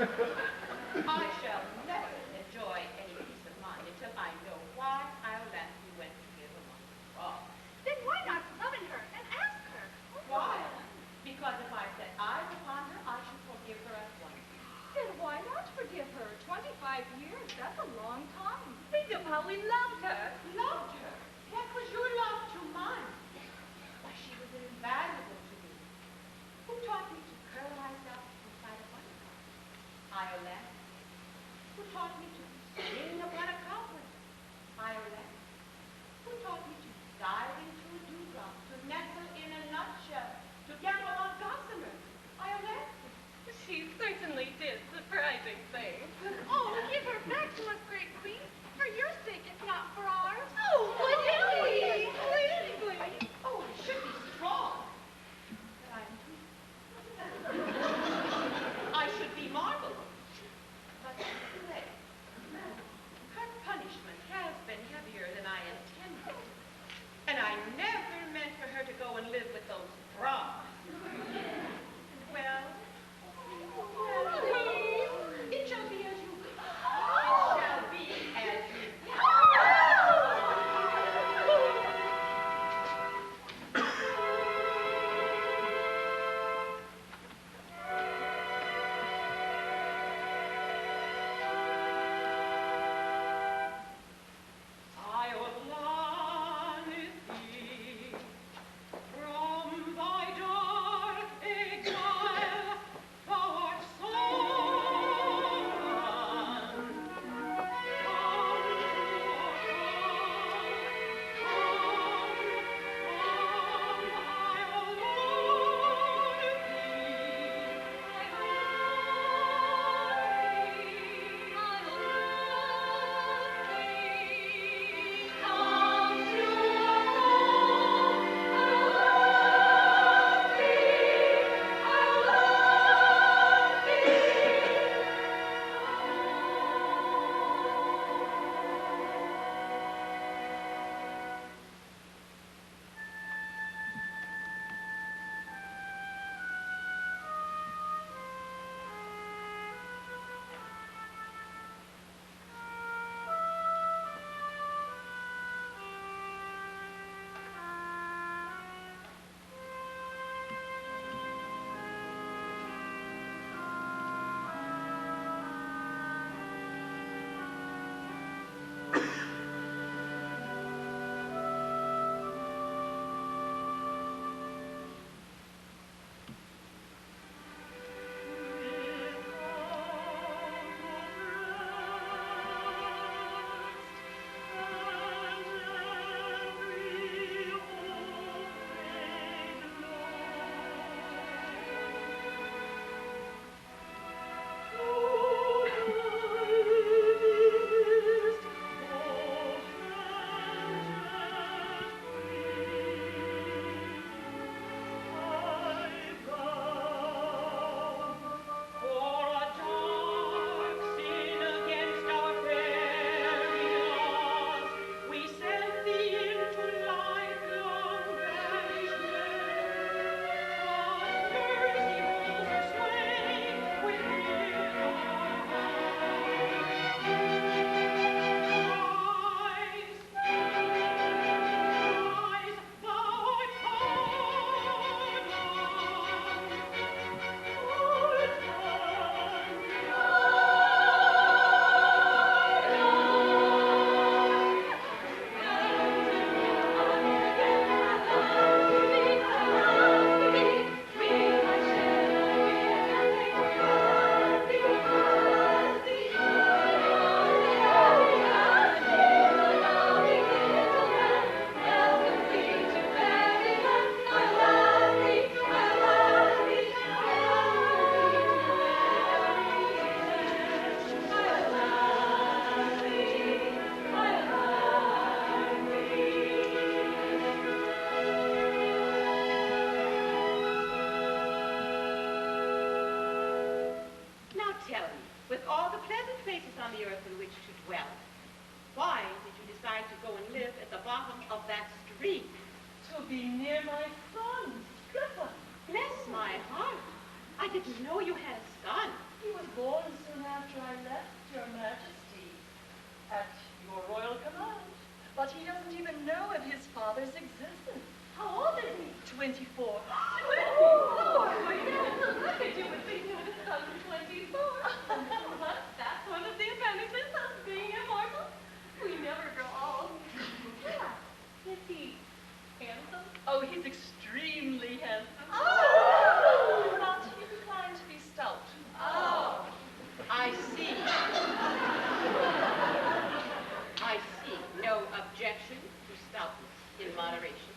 I shall never enjoy any peace of mind until I know why Iolathe went to live among the frogs. Then why not summon her and ask her? Why? Because if I set eyes upon her, I should forgive her at once. Then why not forgive her? 25 years, that's a long time. Think of how we loved her. Loved her? What was your love to mine? Why, she was invaluable to me. Who taught me to curl myself inside a buttercup? Iolathe. Who taught me to sing upon a cobweb? Iolathe. Who taught me to dive into a dewdrop, to nestle in a nutshell, to gambol on gossamer? Iolathe. She certainly did surprising things. Oh, give her back to us, great queen. For your sake, if not for ours. Oh, please, please, please. Oh, I should be strong. But I am weak. I should be marble. But too late. Her punishment has been heavier than I intended. And I never meant for her to go and live with those frogs. Well, it shall be as you wish. It shall be as you wish. From thy dark exile, thou art To be near my son, Sullivan. Bless my heart. I didn't know you had a son. He was born soon after I left, Your Majesty, at your royal command. But he doesn't even know of his father's existence. How old is he? 24. 24? You would think he was a son of 24. But that's one of the advantages of being immortal. We never grow old. Is he handsome? Oh, he's extremely handsome. Oh! But he's inclined to be stout. Oh, I see. I see. No objection to stoutness in moderation.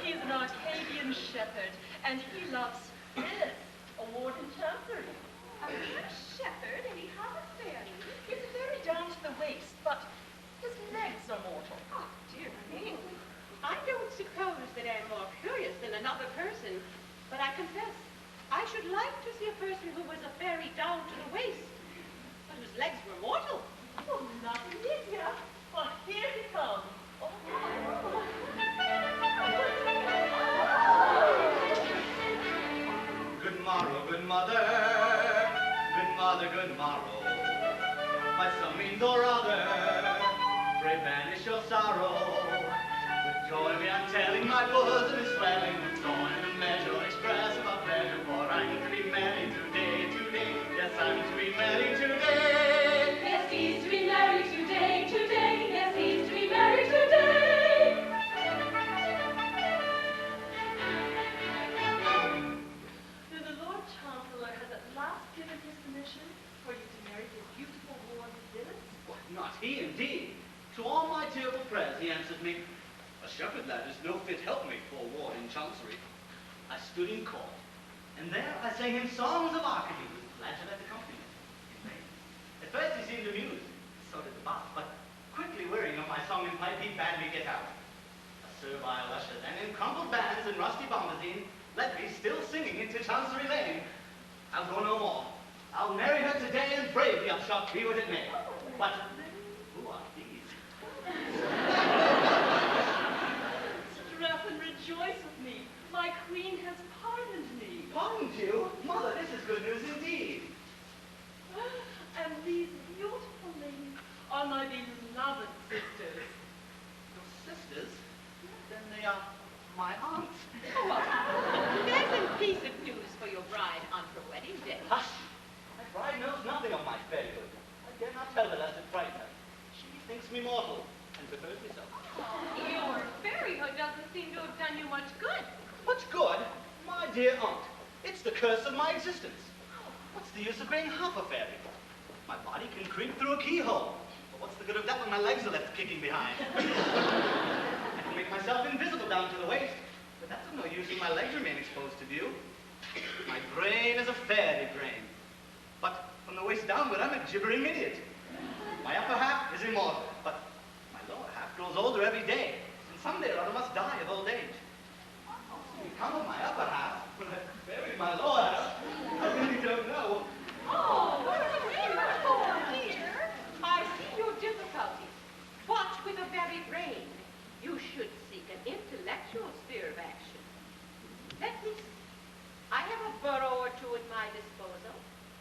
He's an Arcadian shepherd, and he loves this award in chancery. A good shepherd, and he has a fairy. He's very down to the waist, but his legs are mortal. Oh, dear me. I don't suppose that I'm more curious than another person, but I confess, I should like to see a person who was a fairy down to the waist, but whose legs were mortal. Oh, nothing easier. Well, here he comes. Good morrow, good mother, good mother, good morrow. By some means or other, pray banish your sorrow. With joy we are telling, my bosom is swelling, with joy in a measure expressive of pleasure, for I'm to be married today, today. Yes, I'm to be married today. Yes, he's to be married today, today. Yes, he's to be married today. The Lord Chancellor has at last given his permission for you to marry the beautiful ward Gilbert. What, not he indeed. To all my tearful prayers he answered me, a shepherd lad is no fit helpmate for a ward in chancery. I stood in court, and there I sang him songs of Arcady with flageolet accompaniment. In vain. At first he seemed amused, so did the boss, but quickly wearying of my song and pipe, he bade me get out. A servile usher then, in crumpled bands and rusty bombazine, led me, still singing, into Chancery Lane. I'll go no more. I'll marry her today and brave the upshot, be what it may. But who are these? Strap and rejoice with me. My queen has pardoned me. Pardoned you? Mother, this is good news indeed. And these beautiful ladies are my beloved sisters. Your sisters? Then they are my aunts. Pleasant piece of news for your bride on her wedding day. Hush! My bride knows nothing of my fairyhood. I dare not tell her lest it frighten her. She thinks me mortal, and prefers me so. Your fairyhood doesn't seem to have done you much good. What's good? My dear aunt, it's the curse of my existence. What's the use of being half a fairy? My body can creep through a keyhole. But what's the good of that when my legs are left kicking behind? I can make myself invisible down to the waist, but that's of no use when my legs remain exposed to view. My brain is a fairy brain. But from the waist downward, I'm a gibbering idiot. My upper half is immortal, but my lower half grows older every day, and someday or other must die of old age. What's to become of my upper half when I've buried my lower half? I really don't know. Oh, dear. I see your difficulty. But with a very brain, you should seek an intellectual sphere of action. Let me see. I have a borough or two at my disposal.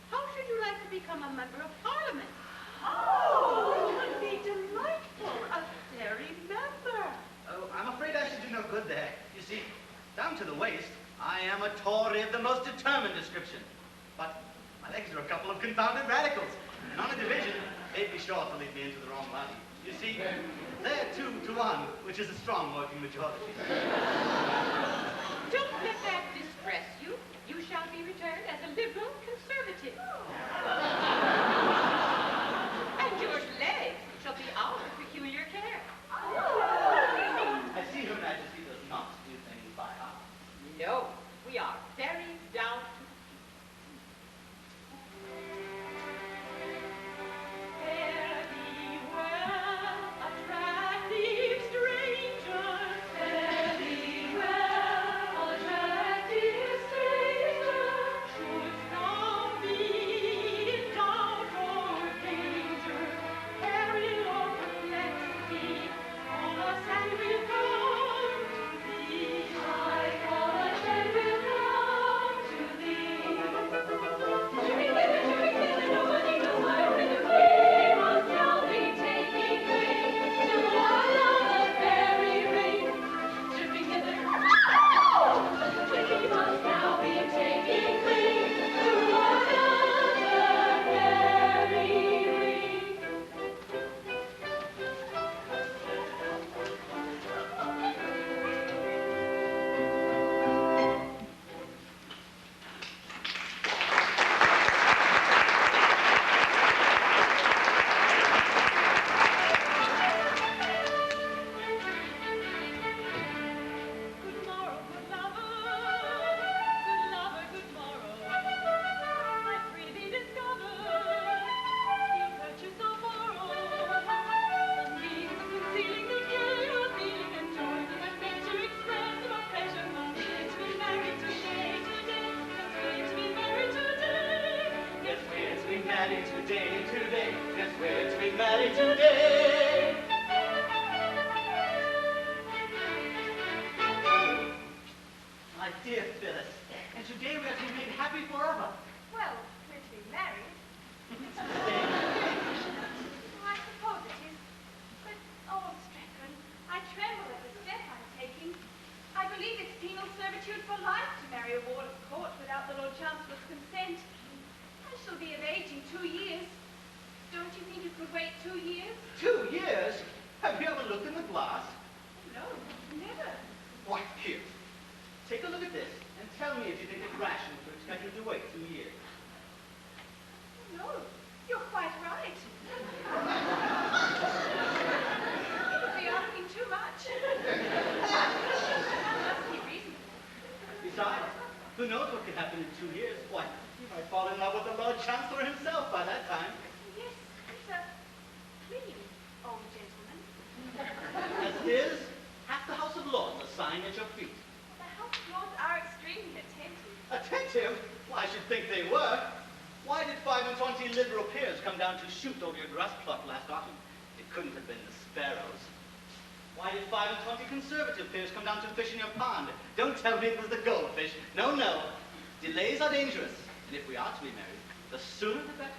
How should you like to become a member of Parliament? Oh, it would be delightful. A fairy member. Oh, I'm afraid I should do no good there. You see, down to the waist, I am a Tory of the most determined description. But my legs are a couple of confounded radicals, and on a division, they'd be sure to lead me into the wrong body. You see, they're 2 to 1, which is a strong working majority. Don't let that distress you. You shall be returned as a liberal conservative. And your legs shall be our peculiar care. I see Her Majesty does not do things by half. No, we are very down to Fare thee well, attractive stranger. Fare thee well, attractive stranger. Shouldst thou be in doubt or danger, peril or perplexity, on us and we'll come to thee. married today, today. Yes, we're to be married today. My dear Phyllis, and today we are to be made happy forever. Well, we're to be married. It's the same. I suppose it is. But, oh, Strephon, I tremble at the step I'm taking. I believe it's penal servitude for life to marry a ward of court without the Lord Chancellor's consent. I shall be of age in 2 years. Don't you think you could wait 2 years? 2 years? Have you ever looked in the glass? No, never. Why, here. Take a look at this and tell me if you think it's rational to expect you to wait 2 years. No, you're quite right. You would be asking too much. That must be reasonable. Besides, who knows what could happen in 2 years? Why, you might fall in love with the Lord Chancellor himself by that time. Yes, it's a pretty old gentleman. As it is, half the House of Lords are sighing at your feet. The House of Lords are extremely attentive. Attentive? Well, I should think they were. Why did 25 Liberal peers come down to shoot over your grass plot last autumn? It couldn't have been the sparrows. Why did 25 Conservative peers come down to fish in your pond? Don't tell me it was the goldfish. No, no. Delays are dangerous. And if we are to be married, the sooner the better.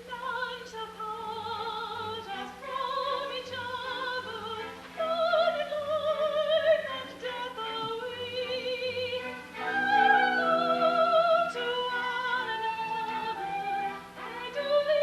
Lives apart as from each other, Lord in life and death away. How we long to one another, I do we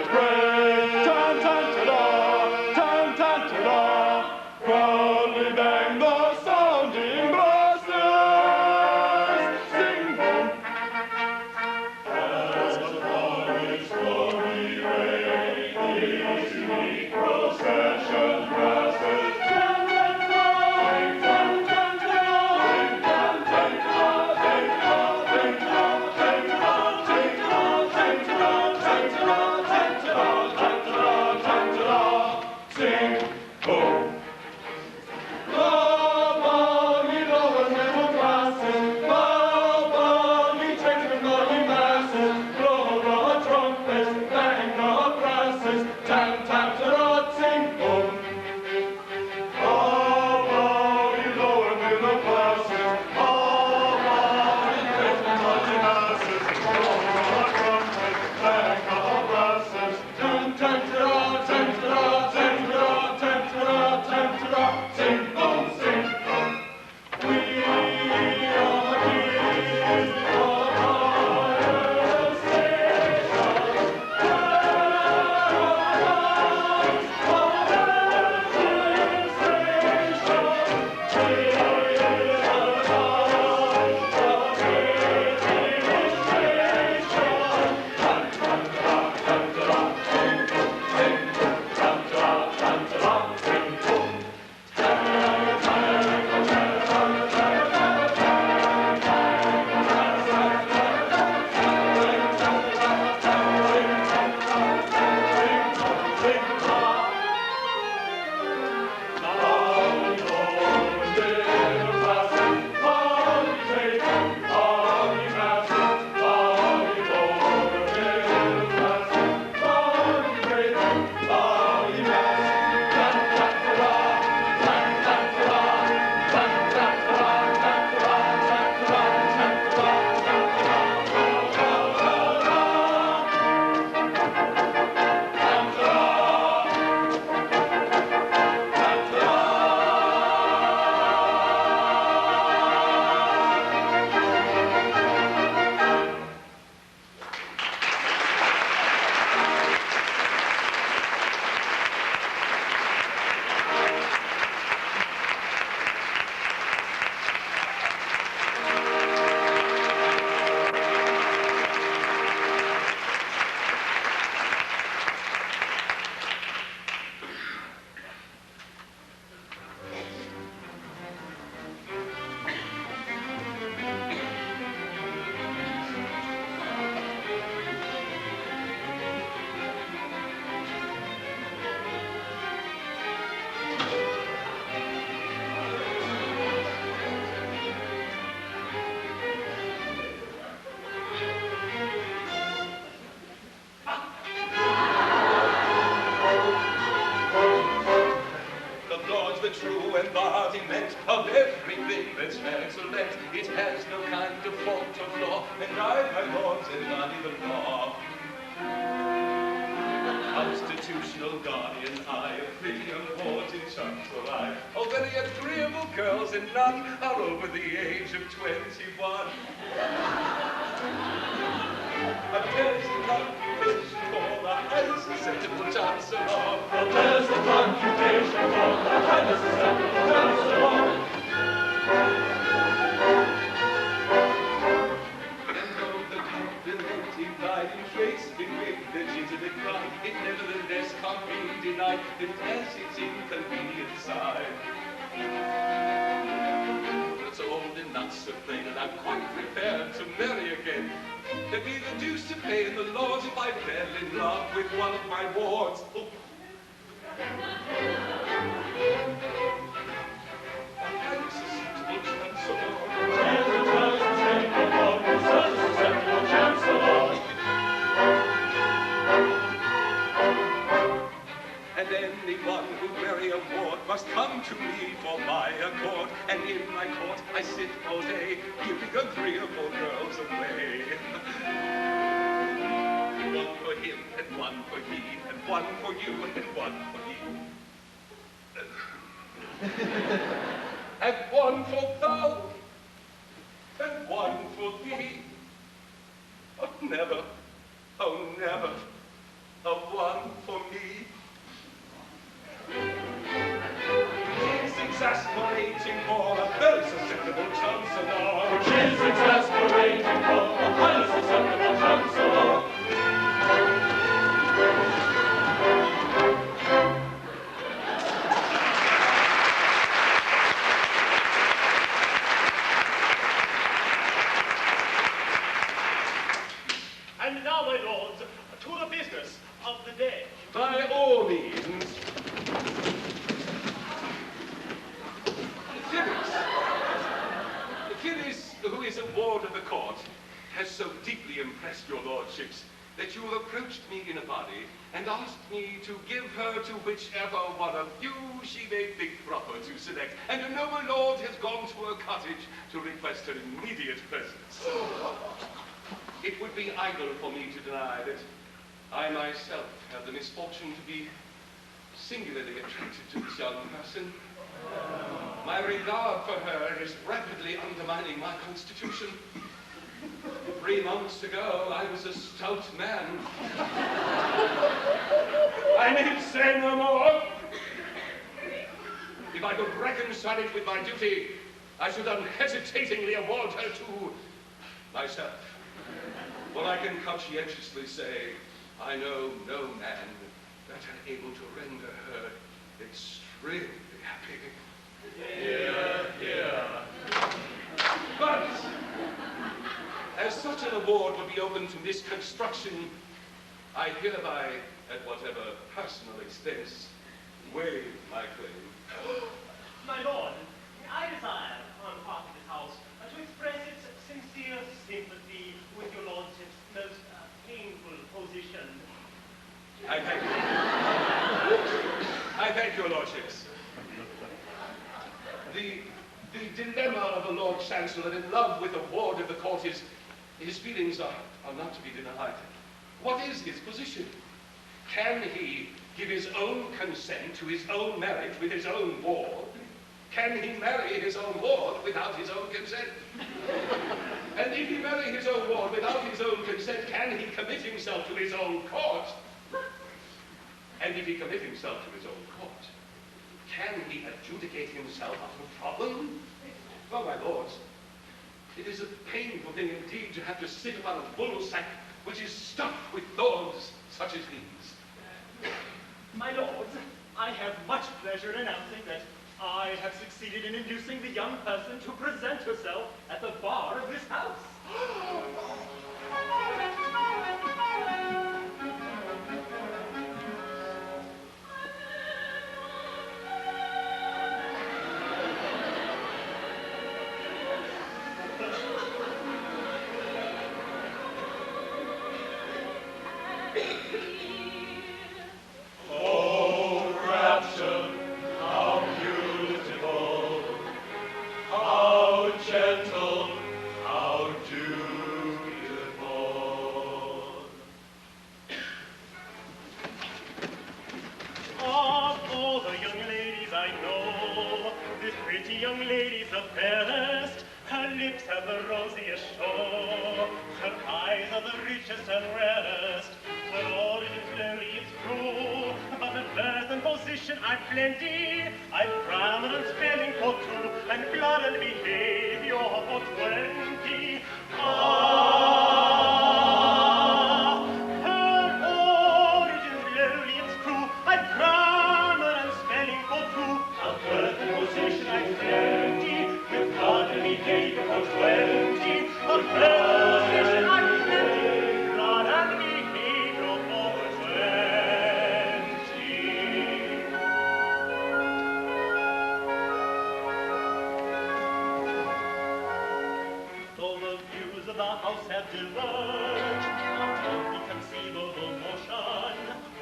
trumpet bray. Tan-tan-ta-da, tan-tan-ta-da. Proudly bang the sounding brasses. Sing boom. As the forest glory reign, these unique procession passes. True embodiment of everything that's excellent. It has no kind of fault or flaw, and I, my lords, embody the law. Constitutional guardian, I of premium boards in Chancellor I. Oh, very agreeable girls, and none are over the age of 21. There's the computation for the highest acceptable Chancellor. There's the computation for the highest acceptable Chancellor. And though the compliment implied in trace between legitimate crime, it nevertheless can't be denied that it has its inconvenient side. It's old and not so plain, and I'm quite prepared to marry again. There'd be the deuce to pay in the laws if I fell in love with one of my wards. Oh. And anyone who'd marry a ward must come to me for my accord. And in my court I sit all day, giving agreeable girls away. One for him, and one for he, and one for you, and one for you. And one for thou, and one for thee. But never, oh never, a one for me. He's exasperating for a very susceptible chancellor. Which is exasperating for a highly susceptible chancellor. And now, my lords, to the business of the day. By all means. Phyllis, who is a ward of the court, has so deeply impressed your lordships that you approached me in a body and asked me to give her to whichever one of you she may think proper to select. And a noble lord has gone to her cottage to request her immediate presence. It would be idle for me to deny that I myself have the misfortune to be singularly attracted to this young person. My regard for her is rapidly undermining my constitution. 3 months ago, I was a stout man. I need say no more. If I could reconcile it with my duty, I should unhesitatingly award her to myself. For I can conscientiously say, I know no man better able to render her extremely happy. Hear, hear. But, as such an award would be open to misconstruction, I hereby, at whatever personal expense, waive my claim. My lord, I desire, on behalf of this house, to express its sincere sympathy with your lordship's most painful position. I thank you. I thank your lordships. The dilemma of a Lord Chancellor in love with a ward of the court is, his feelings are not to be denied. What is his position? Can he give his own consent to his own marriage with his own ward? Can he marry his own ward without his own consent? And if he marry his own ward without his own consent, can he commit himself to his own court? And if he commit himself to his own court, can he adjudicate himself of the problem? Oh, my lords, it is a painful thing indeed to have to sit upon a woolsack which is stuffed with thorns such as these. My lords, I have much pleasure in announcing that I have succeeded in inducing the young person to present herself at the bar of this house. Oh, rapture, how beautiful, how gentle, how dutiful. Of all the young ladies I know, this pretty young lady's the fairest. Her lips have the rosiest show, her eyes are the richest and rarest. Her origin's lowly, it's true, but at birth and position I'm plenty. I'm grammar and spelling for 2, and blood and behavior for 20. Her origin's lowly, it's true, I'm grammar and spelling for 2. At birth and position I'm plenty, with blood and behavior for 20. At birth and position I'm plenty, blood and behavior for 20. Though the views of the house have diverged on every conceivable motion,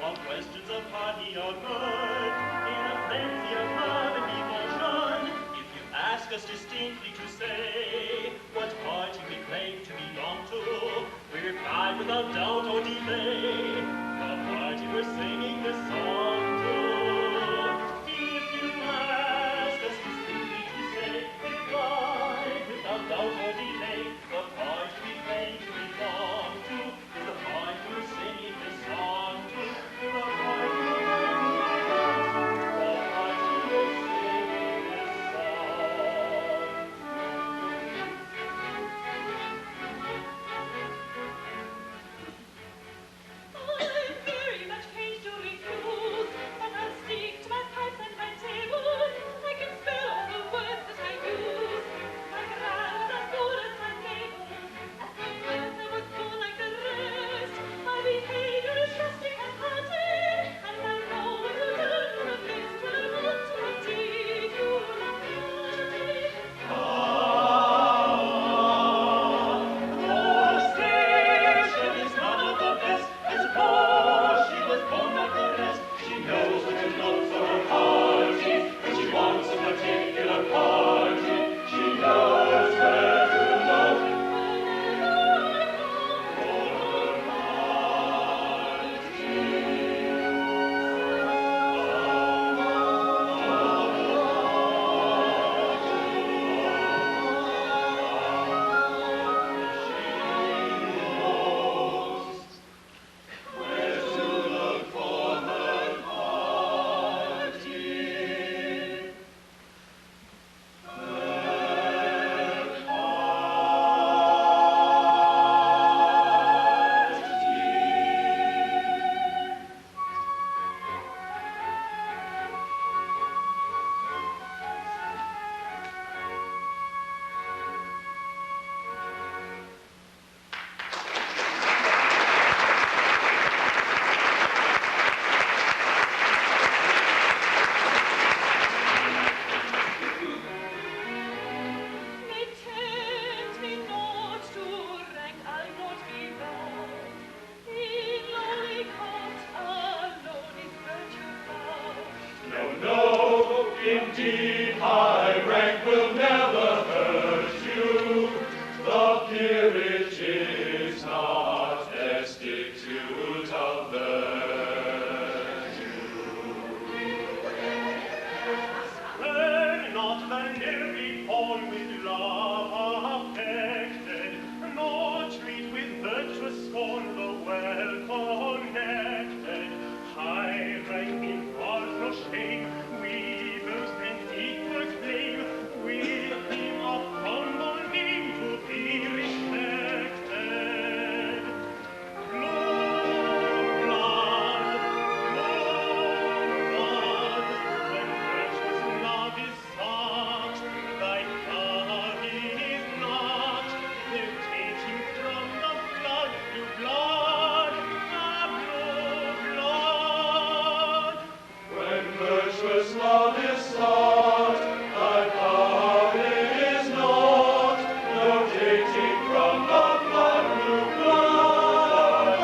on questions of party or good, in a frenzy of love and devotion, if you ask us distinctly to say what party we claim to belong to, we reply without doubt or delay, the party we're singing this song to. If you ask us distinctly to say, reply without doubt or delay, the party we claim to belong to is the party we're singing this song to. Indeed, high rank will never hurt you. The peerage is not destitute of virtue. Learn not the nearly born with love affected, nor treat with virtuous scorn the well connected. High rank involves no shame, we boast and equals blame, with him of humble name to be respected. Blood, blood, blood, when virtuous love is sought, thy blood is not, dictating from the blood to blood, blue blood. When virtuous love is sought, thy power is not, notating from the blood, blue blood,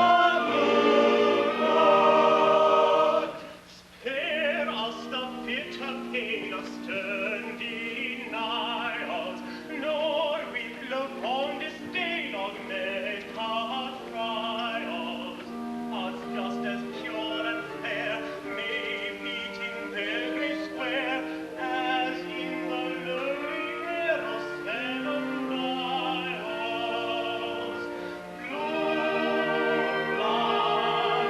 blue blood. Spare us the bitter pain of stern denials, nor with love on disdain augment our trials. Us just as pure and fair may meet in every square, as in the lonely air of seven miles. Blue blood,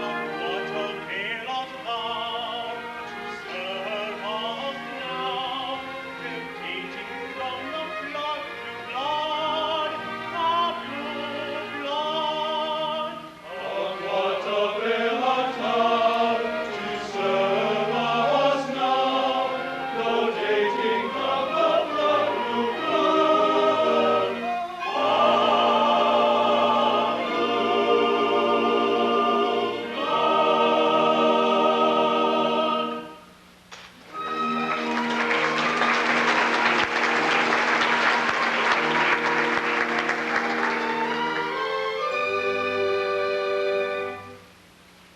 of what availeth thou to serve us now, dictating from the blood to blood, blue blood. Of what availeth thou to serve us now, notating from the blood, blue blood, blue blood.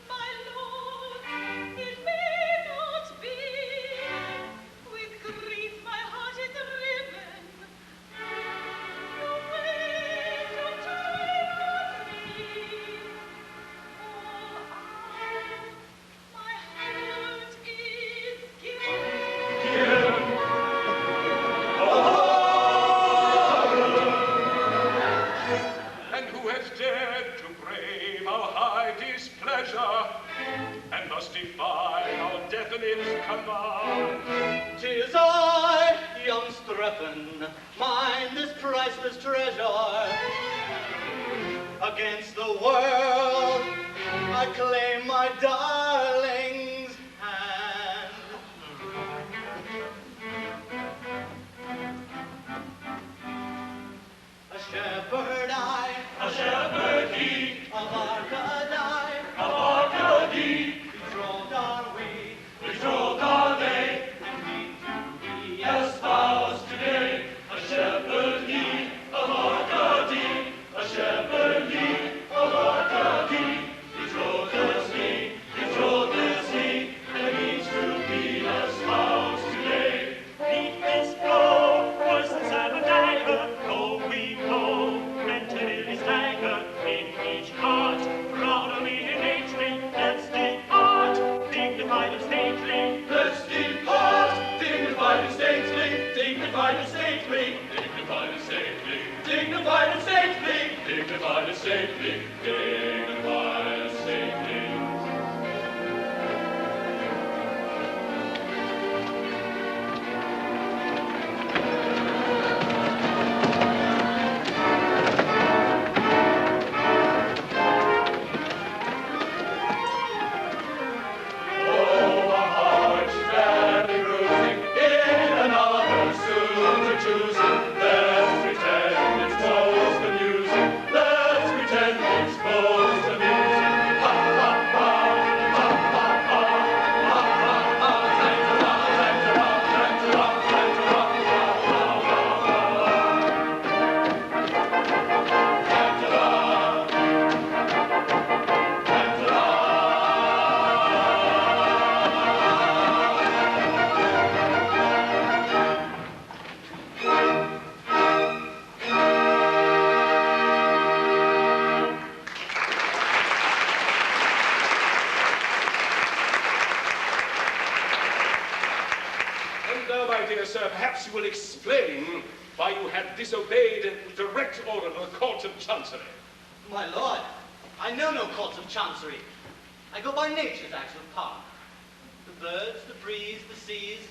My Lord, it may not be. With grief my heart is riven. No way, no time for me. My heart is given. And who has dared to brave our high displeasure, and thus defy our definite command? 'Tis I, young Strephon, mine this priceless treasure. Against the world, I claim my darling's hand. A shepherd I, A shepherd he, of Arcady, of Arcady, betrothed are we, betrothed are they, and mean to be espoused today. A shepherd he, of Arcady, a shepherd he, of Arcady, betrothed is he, and means to be espoused today. Beneath this flow was the Sabbath dagger, though we know, meant to live his dagger in each heart. Proud of me innately, let's depart, dignified and stately. Let's depart, dignified and stately, dignified and stately, dignified and stately, dignified and stately, dignified and stately, dignified and stately. Oh, a heart sadly bruising, in another soon to choosing. Let's pretend it's most amusing. Let's pretend it's most disobeyed direct order of the Court of Chancery. My lord, I know no courts of chancery. I go by nature's acts of power. The birds, the breeze, the seas,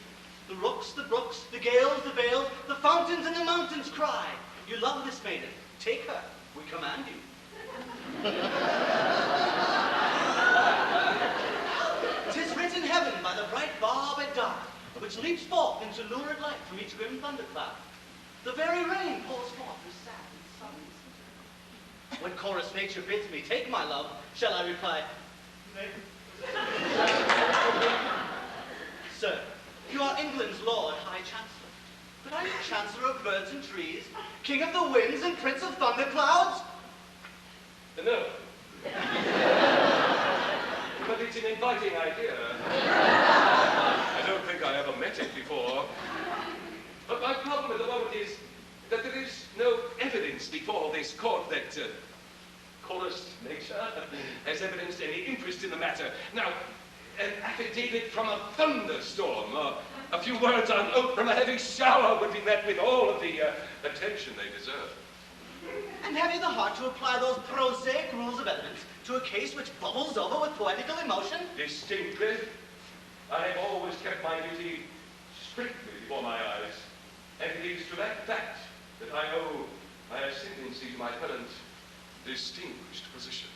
the rooks, the brooks, the gales, the vales, the fountains and the mountains cry. You love this maiden. Take her. We command you. 'Tis writ in heaven by the bright barbed dart, which leaps forth into lurid light from each grim thundercloud. The very rain pours forth with sad and sullen. When chorus nature bids me take my love, shall I reply, nay? Sir, you are England's Lord High Chancellor, but are you Chancellor of birds and trees, King of the winds and Prince of thunderclouds? No. But it's an inviting idea. I don't think I ever met it before. But my problem at the moment is that there is no evidence before this court that chorus nature has evidenced any interest in the matter. Now, an affidavit from a thunderstorm, or a few words on oath from a heavy shower would be met with all of the attention they deserve. And have you the heart to apply those prosaic rules of evidence to a case which bubbles over with poetical emotion? Distinctly. I have always kept my duty strictly before my eyes, and it is to that fact that I owe my ascendancy to my present distinguished position.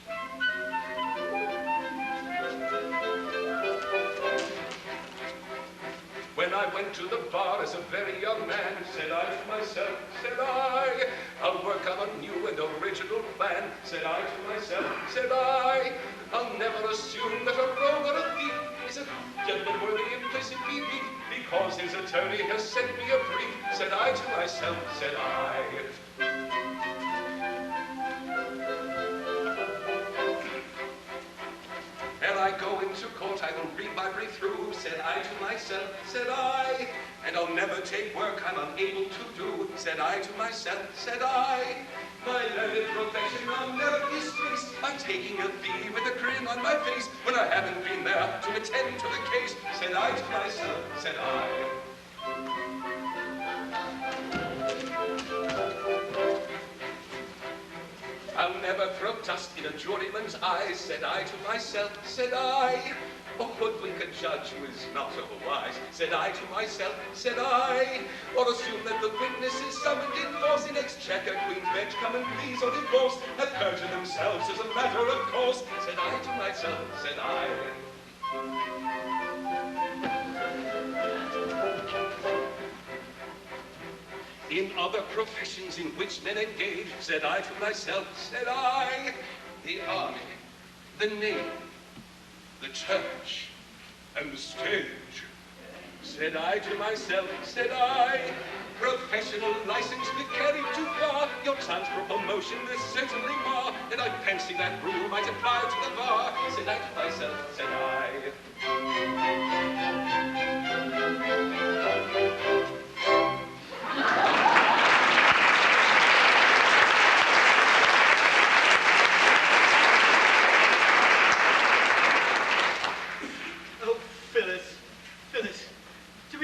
When I went to the bar as a very young man, said I to myself, said I, I'll work on a new and original plan. Said I to myself, said I, I'll never assume that a rogue or a thief is a gentleman worthy implicit belief, because his attorney has sent me a brief. Said I to myself, said I. Ere I go into court, I will read my brief through. Said I to myself, said I, and I'll never take work I'm unable to do. Said I to myself, said I, my learned profession I'll never disgrace by taking a fee with a grin on my face when I haven't been there to attend to the case. Said I to myself, said I. I'll never throw dust in a juryman's eyes, said I to myself, said I. Or hoodwink a judge who is not so wise, said I to myself, said I. Or assume that the witness is summoned in force in exchequer, Queen's bench, come and please or divorce, have perjured themselves as a matter of course, said I to myself, said I. In other professions in which men engage, said I to myself, said I, the army, the navy, the church, and the stage. Said I to myself, said I, professional license be carried too far, your chance for promotion is certainly more, and I fancy that rule might apply to the bar. Said I to myself, said I.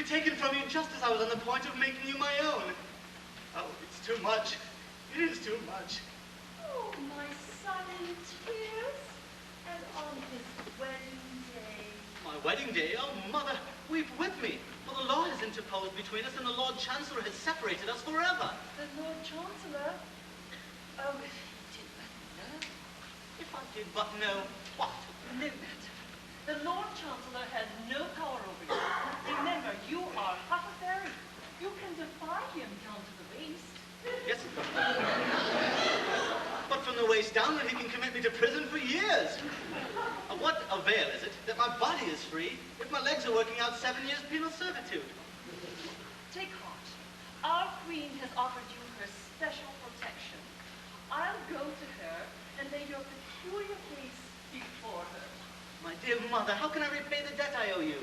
Taken from you just as I was on the point of making you my own. Oh, it's too much. It is too much. Oh, my son in tears. And on his wedding day. My wedding day? Oh, Mother, weep with me. For the law has interposed between us and the Lord Chancellor has separated us forever. The Lord Chancellor? Oh, if he did but know. If I did but know what? No matter. The Lord Chancellor has no power over you. Remember, you are half a fairy. You can defy him down to the waist. Yes. But from the waist downward, he can commit me to prison for years. Of what avail is it that my body is free if my legs are working out 7 years penal servitude? Take heart. Our queen has offered you her special protection. I'll go to her and lay your peculiar case before her. My dear mother, how can I repay the debt I owe you?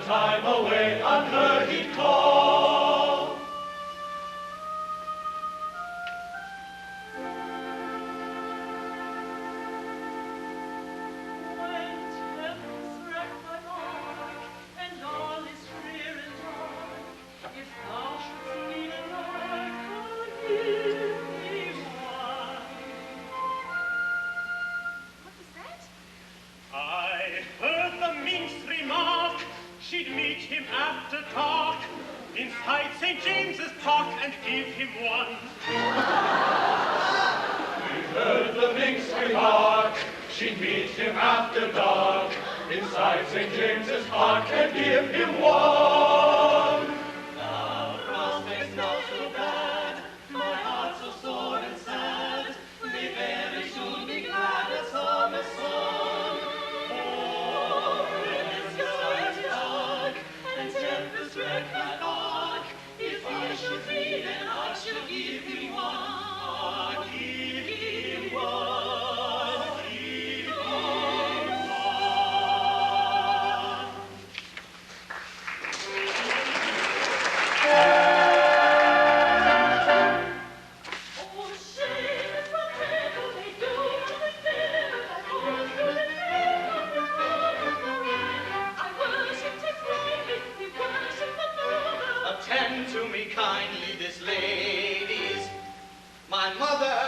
time away, on her he'd call. When tempest wreck thy bark, and all is drear and dark, if thou shouldst need a lark, I'll give thee one. What was that? I heard the minx remark she'd meet him after dark inside St. James's Park and give him one. We heard the minx remark she'd meet him after dark inside St. James's Park and give him one. The prospect's not so bad, my heart so sore and sad, may very soon be glad as summer sun. Oh, when the sky is dark and tempest wreck my bark, if I should read and I shall give him one. Ah, give him one, give him one. Oh, shame is what people they do on the fair, that goes through the name of the Lord. I worship his greatness, he worship the Lord. Attend to me kindly, this lady's my mother.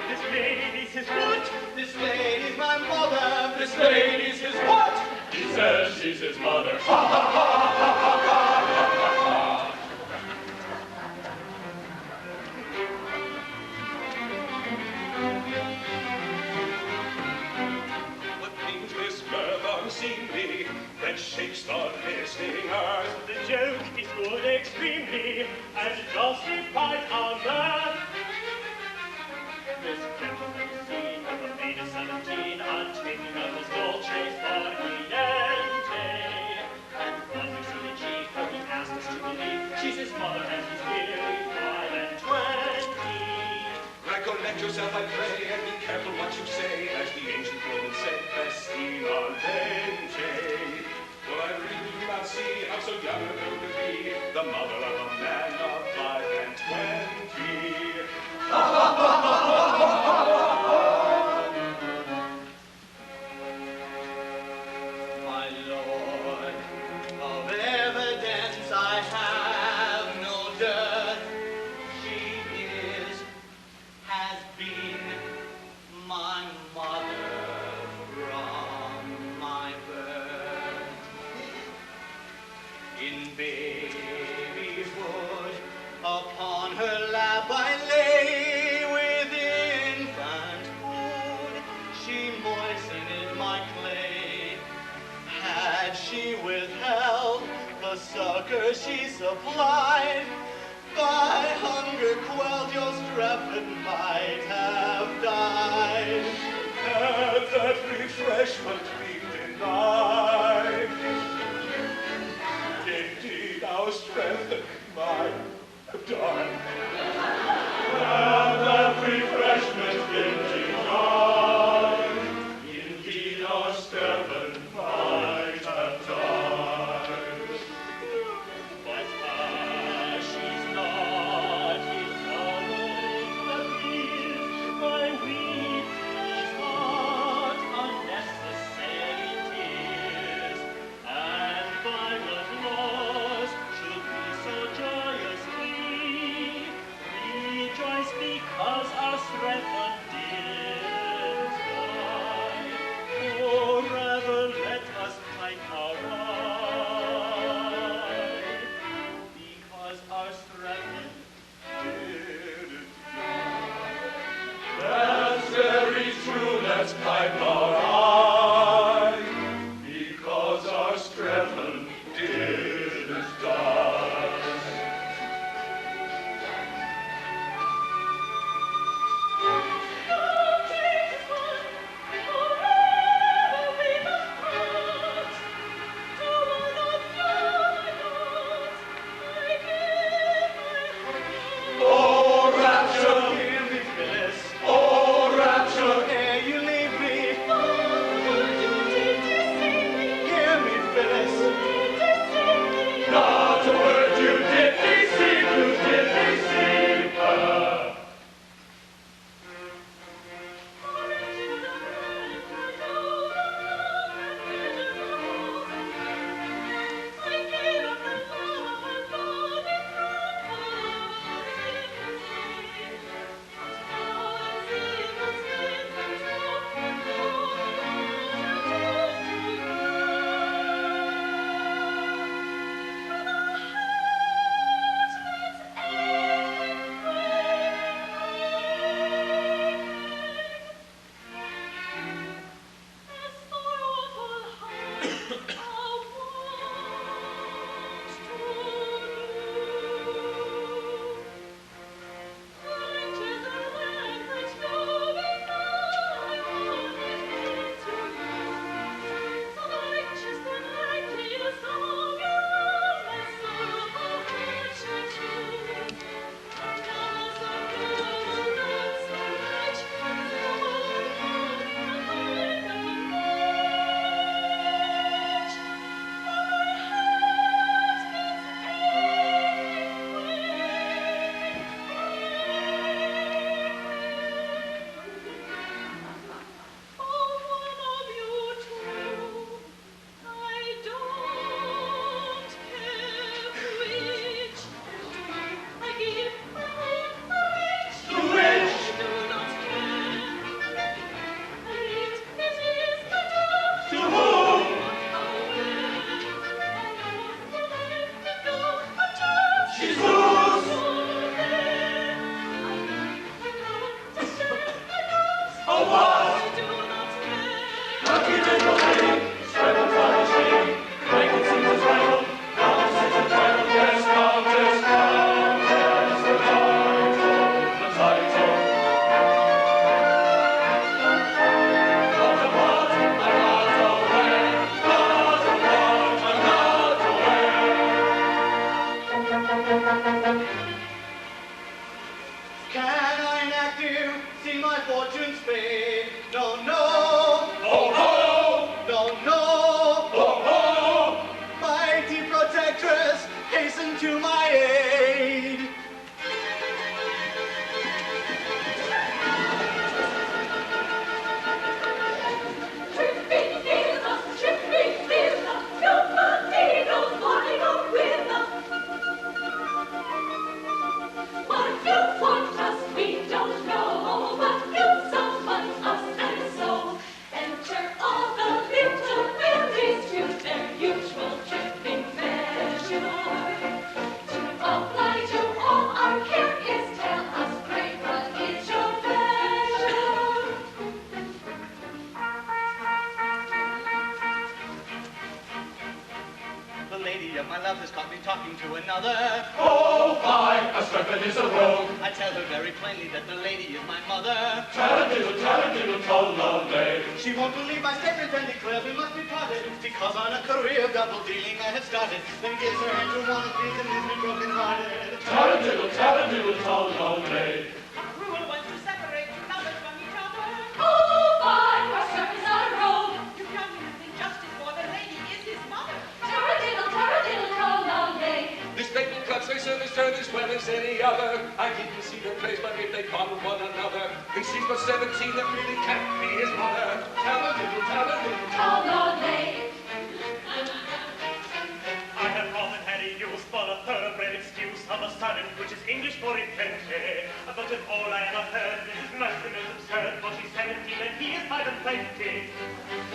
This lady's his what? This lady's my mother. This lady's his what? He says she's his mother. Ha ha ha ha ha ha ha. What things this mirth unseemly that shakes the listening earth? The joke is good extremely, and justified our mirth. This gentleman is seen of the maid of 17, untaking of his dolces for niente. And when we see the chief, how he asked us to believe she's his mother and he's really 5 and 20. Recollect yourself, I pray, and be careful what you say, as the ancient Romans said, festina lente. For I really do not see how so young a girl could be the mother of a man of 5 and 20. My lord, of evidence I have no dearth. She has been my mother from my birth. In babyhood, upon her lap I lay with infant food. She moistened my clay. Had she withheld the succor she supplied, by hunger quelled, your Strephon might have died. Had that refreshment been denied, indeed our strength might have died. Had that refreshment been denied, indeed our Strephon might have died. But she's not his sorrow, my weak is not unnecessary tears. lady of my love has caught me talking to another. Oh, fie, a serpent is a rogue. I tell her very plainly that the lady is my mother. Taradiddle, tollolay. She won't believe my statement and declares we must be parted, because on a career of double dealing I have started. Then gives her hand to one of these and leaves me broken hearted. Taradiddle, tollolay. A cruel one to separate two lovers from each other. Oh, fine, our serpent's not a rogue. You've done him injustice, for the lady is his mother. Taradiddle, tollolay. This fatal clutch they serve his turn as well as any other. I didn't see their face, but if they fondle one another, and she's but 17, that really can't be his mother. Taradiddle, Tollolay. I have often had a use for a thoroughbred excuse of a sudden, which is English for invented. But of all I ever heard, Mrs. Merton is absurd, for she's 17 and he is 5 and 20.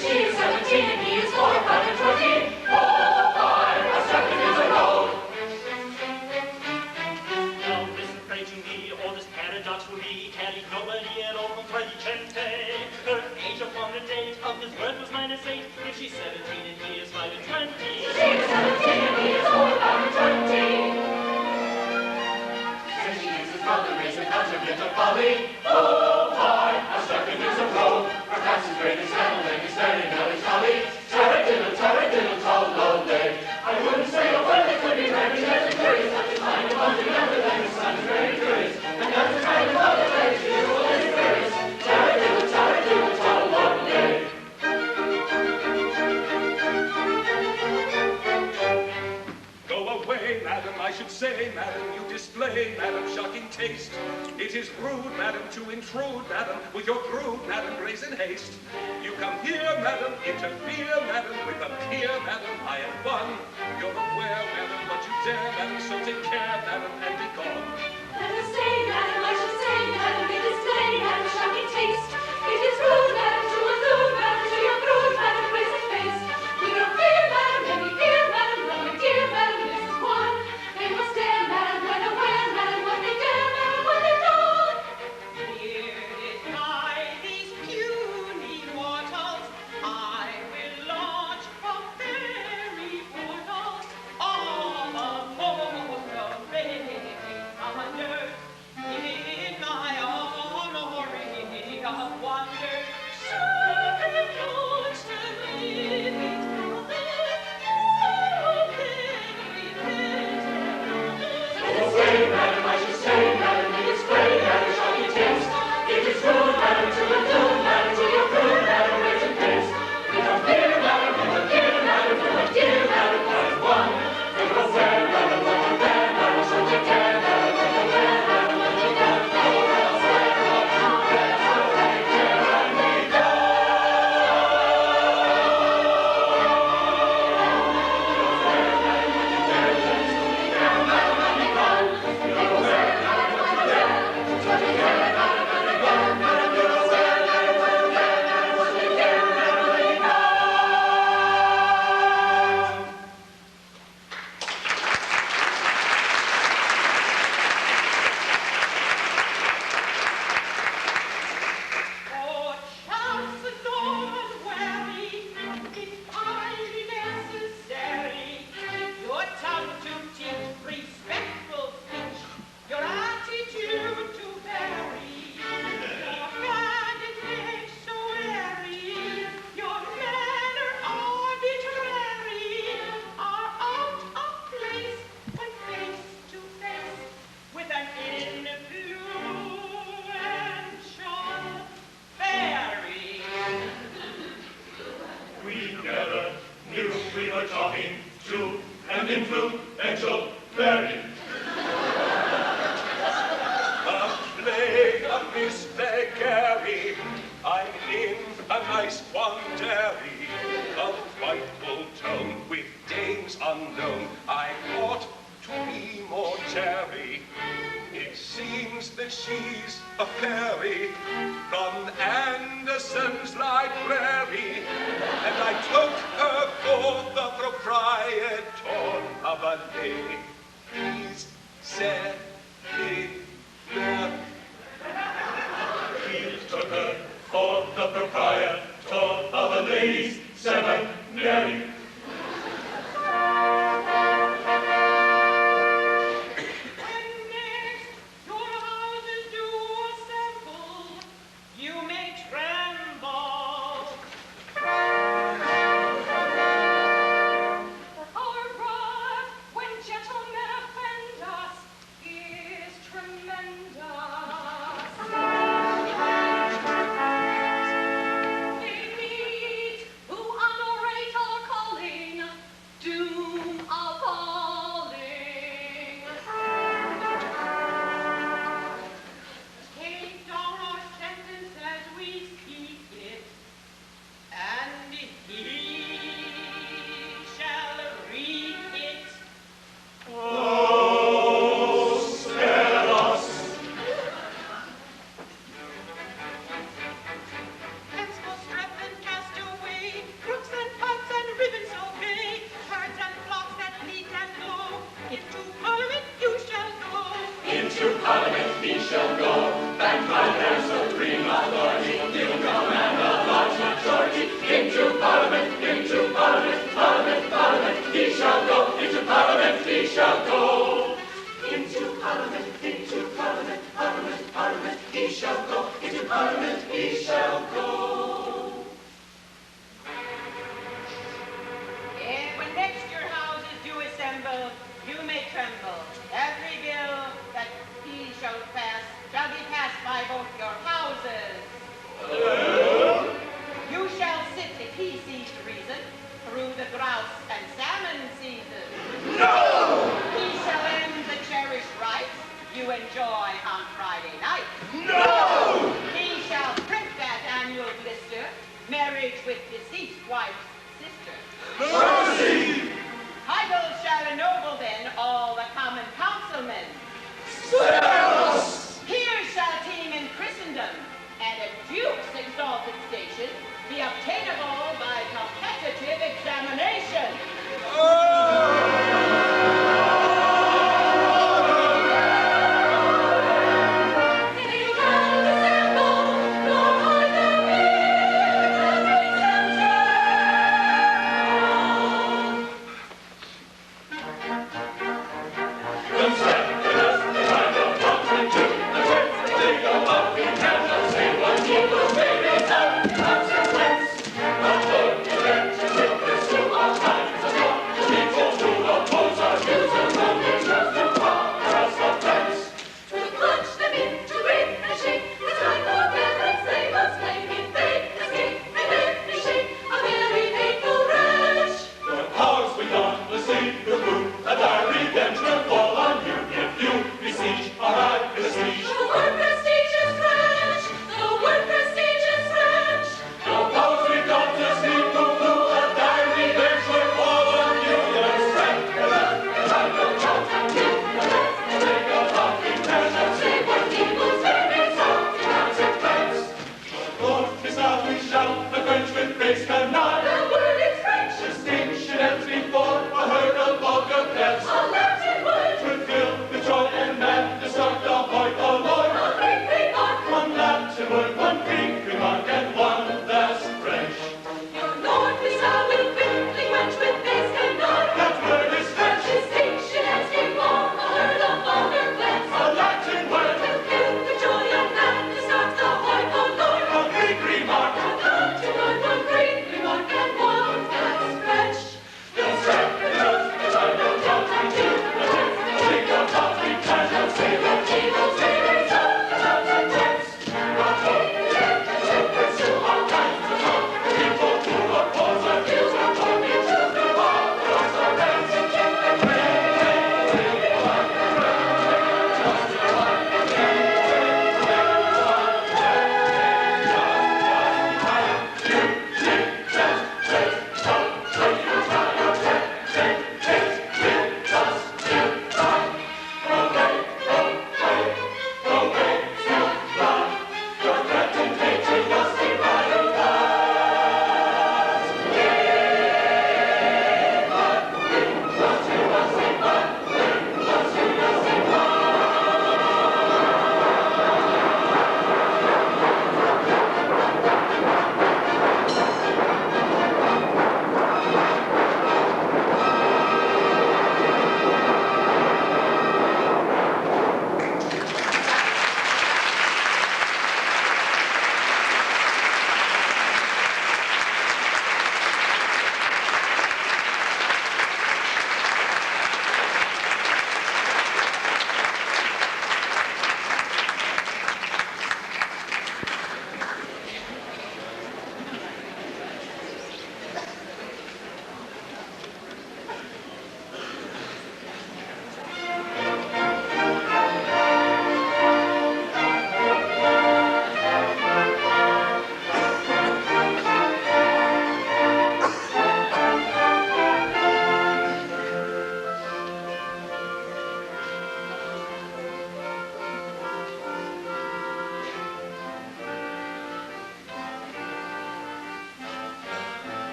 She is 17 and he is 4, 5 and 20. Oh, fine, our serpent is a rogue. Now listen, pray to me, all this paradox will be carried nobody at all from Tragicente. Her age upon the date of his birth was -8. If she's 17 and he is 5 and 20. She is 17 and he is 4, 5 and 20. Since she is his mother, is a consequence of folly. Oh, fie, a serpent is a rogue. Perhaps his greatest handle and his very melancholy. Taradiddle, tollolay. I wouldn't say a word that could be very curious, but his mind upon the younger than his son is very curious. And that's the kind of mother that is usual and curious. Taradiddle, tollolay. Go away, madam, I should say, madam, you display, madam, shocking taste. It is rude, madam, to intrude, madam, with your crude, madam, grace and haste. You come here, madam, interfere, madam, with a peer, madam, I am one. You're aware, madam, what you dare, madam, so take care, madam, and be gone. Let us say, madam, I should say, madam, it is plain, madam, shocking taste. It is rude, madam, to allude, madam, to your crude, madam, grace and face. We don't fear, madam, any fear, madam, no, my dear, madam, this is one. They must dare, madam, when aware, madam, what they dare, madam, what they done. Bearded by these puny mortals, I will launch from fairy portals all upon the race under in my honor ring of wonder. Should they launch to living Go away, madam, I should say, madam, it is plain, madam, shocking taste. It is rude, madam, to allude, madam, to your crude, madam, grace and taste. We don't fear, madam, we don't fear, madam, we don't fear, madam, I am one. You're aware, madam, what you bear, madam, so take care, madam, what you wear, madam, what you done, oh, elsewhere, what you bear, so take care and be gone. Oh, chance adorned wary, it's highly necessary. Your tongue to teach respectful speech, your attitude to vary. Your bandit make so airy, your manner arbitrary, are out of place when face to face with an influential fairy. We never knew we were talking to an influential fairy. A play of Miss Gary, I'm in a nice quandary. A frightful tone with dames unknown, I ought to be more chary. It seems that she's a fairy from Anderson's library, and I took her for the proprietor of a lady's seminary. We took her for the proprietor of a ladies' seminary. Parliament he shall go. Backed by their supreme authority, he'll command a large majority. Into Parliament, Parliament, Parliament, he shall go. Into Parliament he shall go. Into Parliament, Parliament, Parliament, he shall go. Into Parliament he shall go. When next your houses do assemble, you may tremble. Every bill that he shall pass shall be passed by both your houses. You shall sit, if he sees reason, through the grouse and salmon season. No! He shall end the cherished rights you enjoy on Friday night. No! He shall print that annual blister, marriage with deceased wife's sister. Mercy! Titles shall ennoble then all the common councilmen. Spare Here shall teem in Christendom, and a duke's exalted station be obtainable by competitive examination.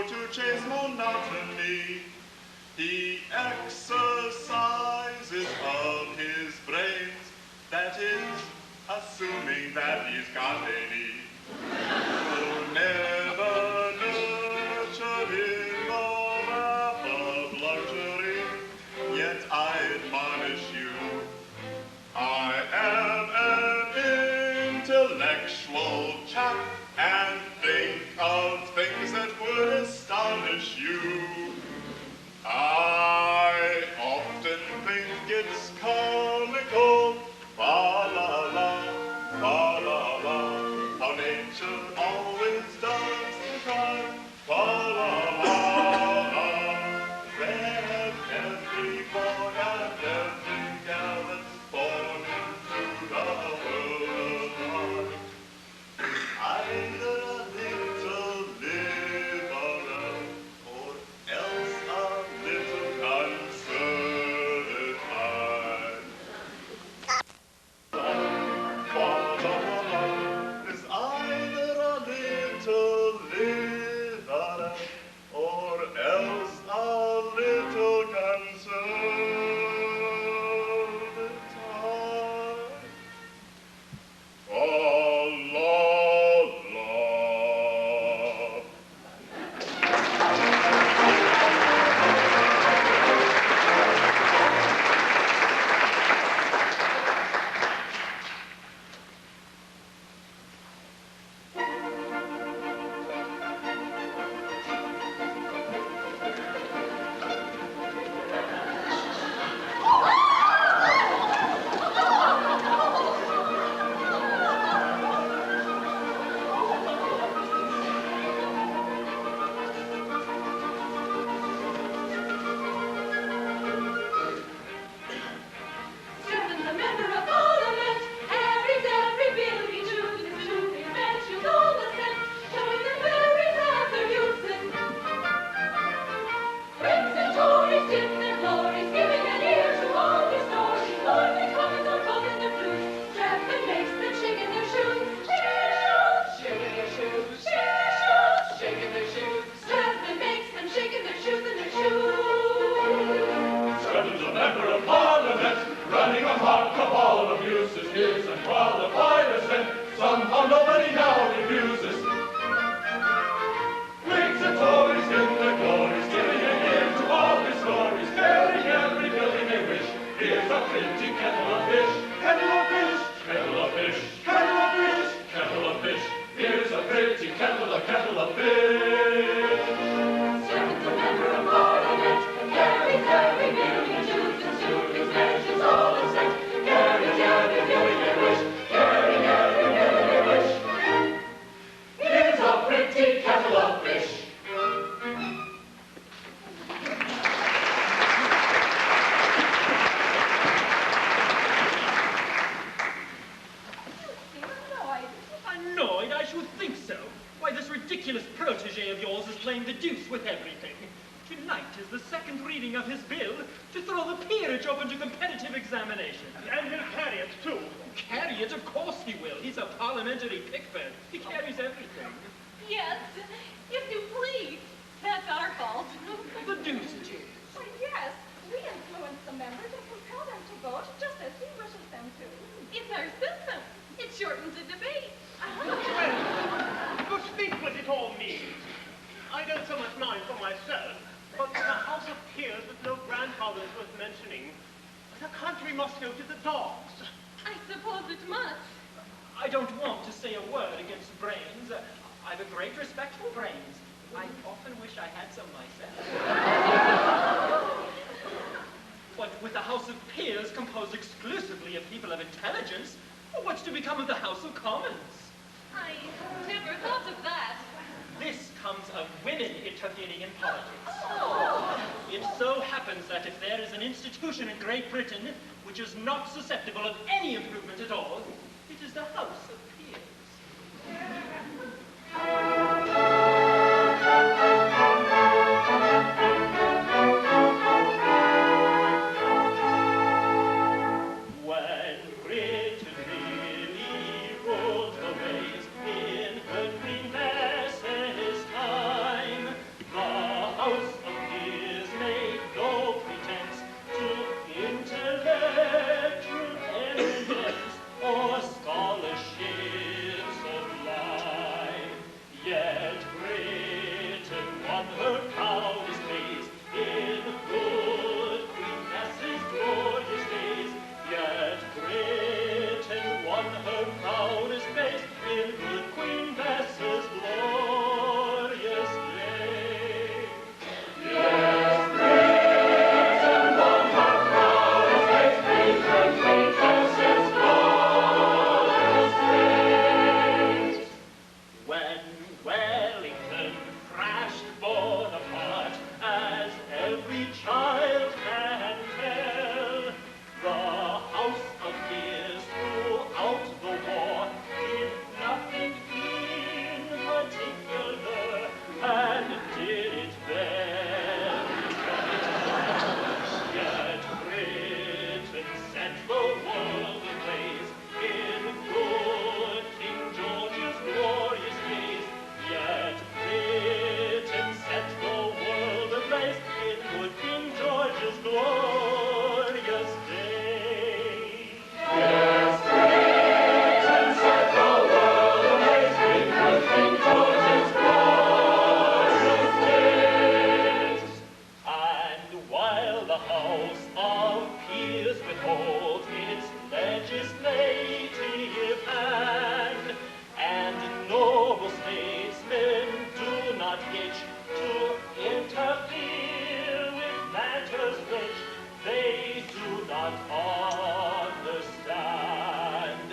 go to chase monotony. He exercises of his brains, that is, assuming that he's got any. So never nurture him the wrath of luxury, yet I admonish you, I am an intellectual chap and think of things that would astonish you. I often think it's comical, fa-la-la, fa-la-la, how nature always does the crime, fa-la-la. Then every boy and every gal that's born into the world alive, either a little liberal or else a little conservative. Is either a little liberal or else a little conservative. Oh, la, la. Sullivan, the member of Parliament, carries every bill he chooses to inventions all the set, showing the berries have their uses. Whigs and Tories dip their glories, giving an ear to all his stories. Lord Commons are calling their flutes, Strathman makes them shake in their shoes. Shake in their shoes, shake in their shoes. Strathman makes them shake in their shoes and their shoes. Sullivan's a member of Parliament, running a mock cabal of uses, his unqualified assent, somehow nobody now refuses. Whigs and Tories in their glories, giving an ear to all his stories, carrying every bill he may wish. Here's a pretty kettle of fish, kettle of fish, kettle of fish, kettle of fish, kettle of fish. Here's a pretty kettle of fish. Sullivan's a member of Parliament, carries every bill he chooses to inventions all the set, carries every bill he may wish, carrying every bill he may wish. Here's a pretty kettle of fish. Annoyed? I should think so. Why, this ridiculous protege of yours is playing the deuce with everything. Tonight is the second reading of his bill to throw the peerage open to competitive examination. And he'll carry it, too. Carry it? Of course he will. He's a parliamentary pickford. He carries everything. Yes, yes, you please. That's our fault. The deuce it is. Why, yes, we influence the members and compel them to vote just as he wishes them to. It's our system. It shortens the debate. Well, to speak what it all means, I don't so much mind for myself, but for the House of Peers with no grandfathers worth mentioning, the country must go to the dogs. I suppose it must. I don't want to say a word against brains. I've a great respect for brains. I often wish I had some myself. But with the House of Peers composed exclusively of people of intelligence, what's to become of the House of Commons? I never thought of that. This comes of women intervening in politics. It so happens that if there is an institution in Great Britain which is not susceptible of any improvement at all, it is the House of Peers. itch to interfere with matters which they do not understand.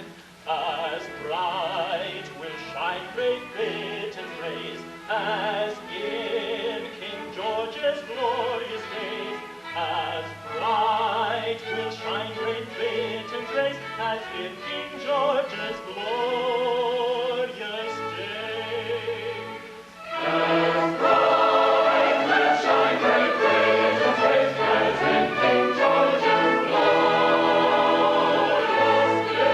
As bright will shine great Britain's rays, as in King George's glorious days. As bright will shine great Britain's rays, as in King George's glorious days. As bright will shine great Britain's rays, as in King George's glorious days.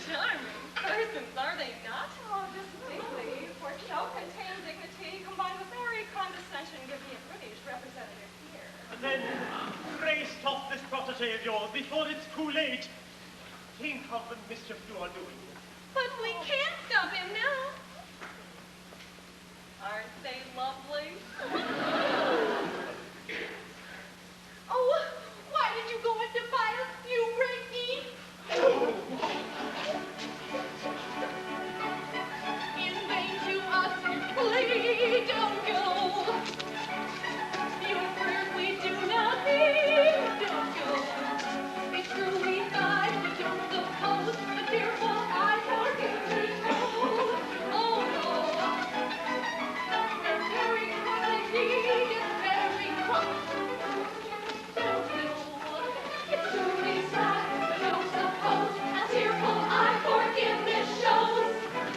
Charming persons, are they not? Oh, distinctly. For show contained dignity combined with airy condescension give me a British representative here. Then, pray stop this protege of yours before it's too late. Think of the mischief you are doing. But we can't stop him now. Aren't they lovely? Oh, why did you go into fire, you Ricky? In vain to us you plead, don't go. Your prayers we do not heed, don't go. It's true we died, we don't suppose the tearful eye for every soul. Oh no. We're very cross indeed, it's very cross. Don't know. It's truly sad, but don't suppose a tearful eye forgiveness shows.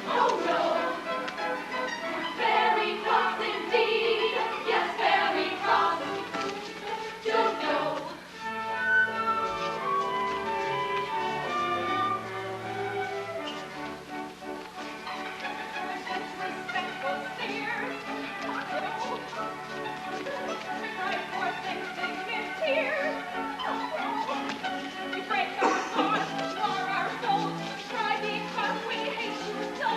Oh no. Very cross indeed, yes, very cross. Don't know. Disrespectful sneers. We cry forth indignant tears. You break our hearts, mar our souls. We cry because we hate you so.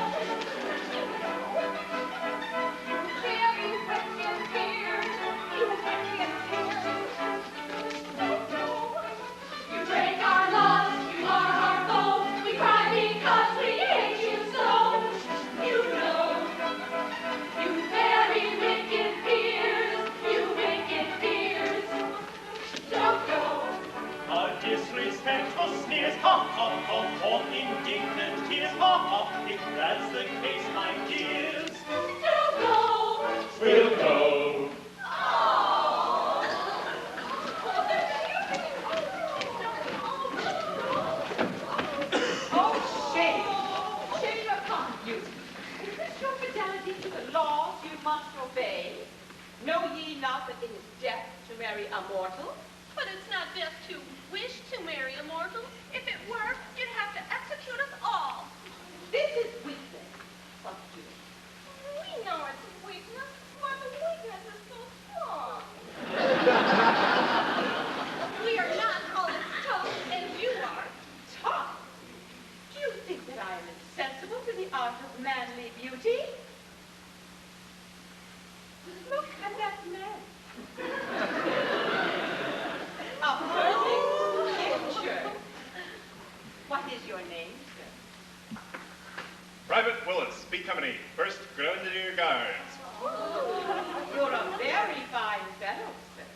Very wicked tears. You wicked tears. You break our loves, you mar our bones. We cry because we hate you so. You know, you very wicked peers, you wicked peers. Don't go. Our disrespectful sneers, ha ha ha, or indignant tears, ha ha. If that's the case, my dears, Don't go. we'll go. Oh, shame! Shame upon you! Is this your fidelity to the laws you must obey? Know ye not that it is death to marry a mortal? But it's not death to wish to marry a mortal. If it were, you'd have to execute us all. This is weakness of you. We know it's weakness, but the weakness is so strong. We are not all as tough as you are. Tough! Do you think that I am insensible to the art of manly beauty? Look at that man. A perfect picture. What is your name, sir? Private Willis, B Company, 1st Grenadier Guards. You're a very fine fellow, sir.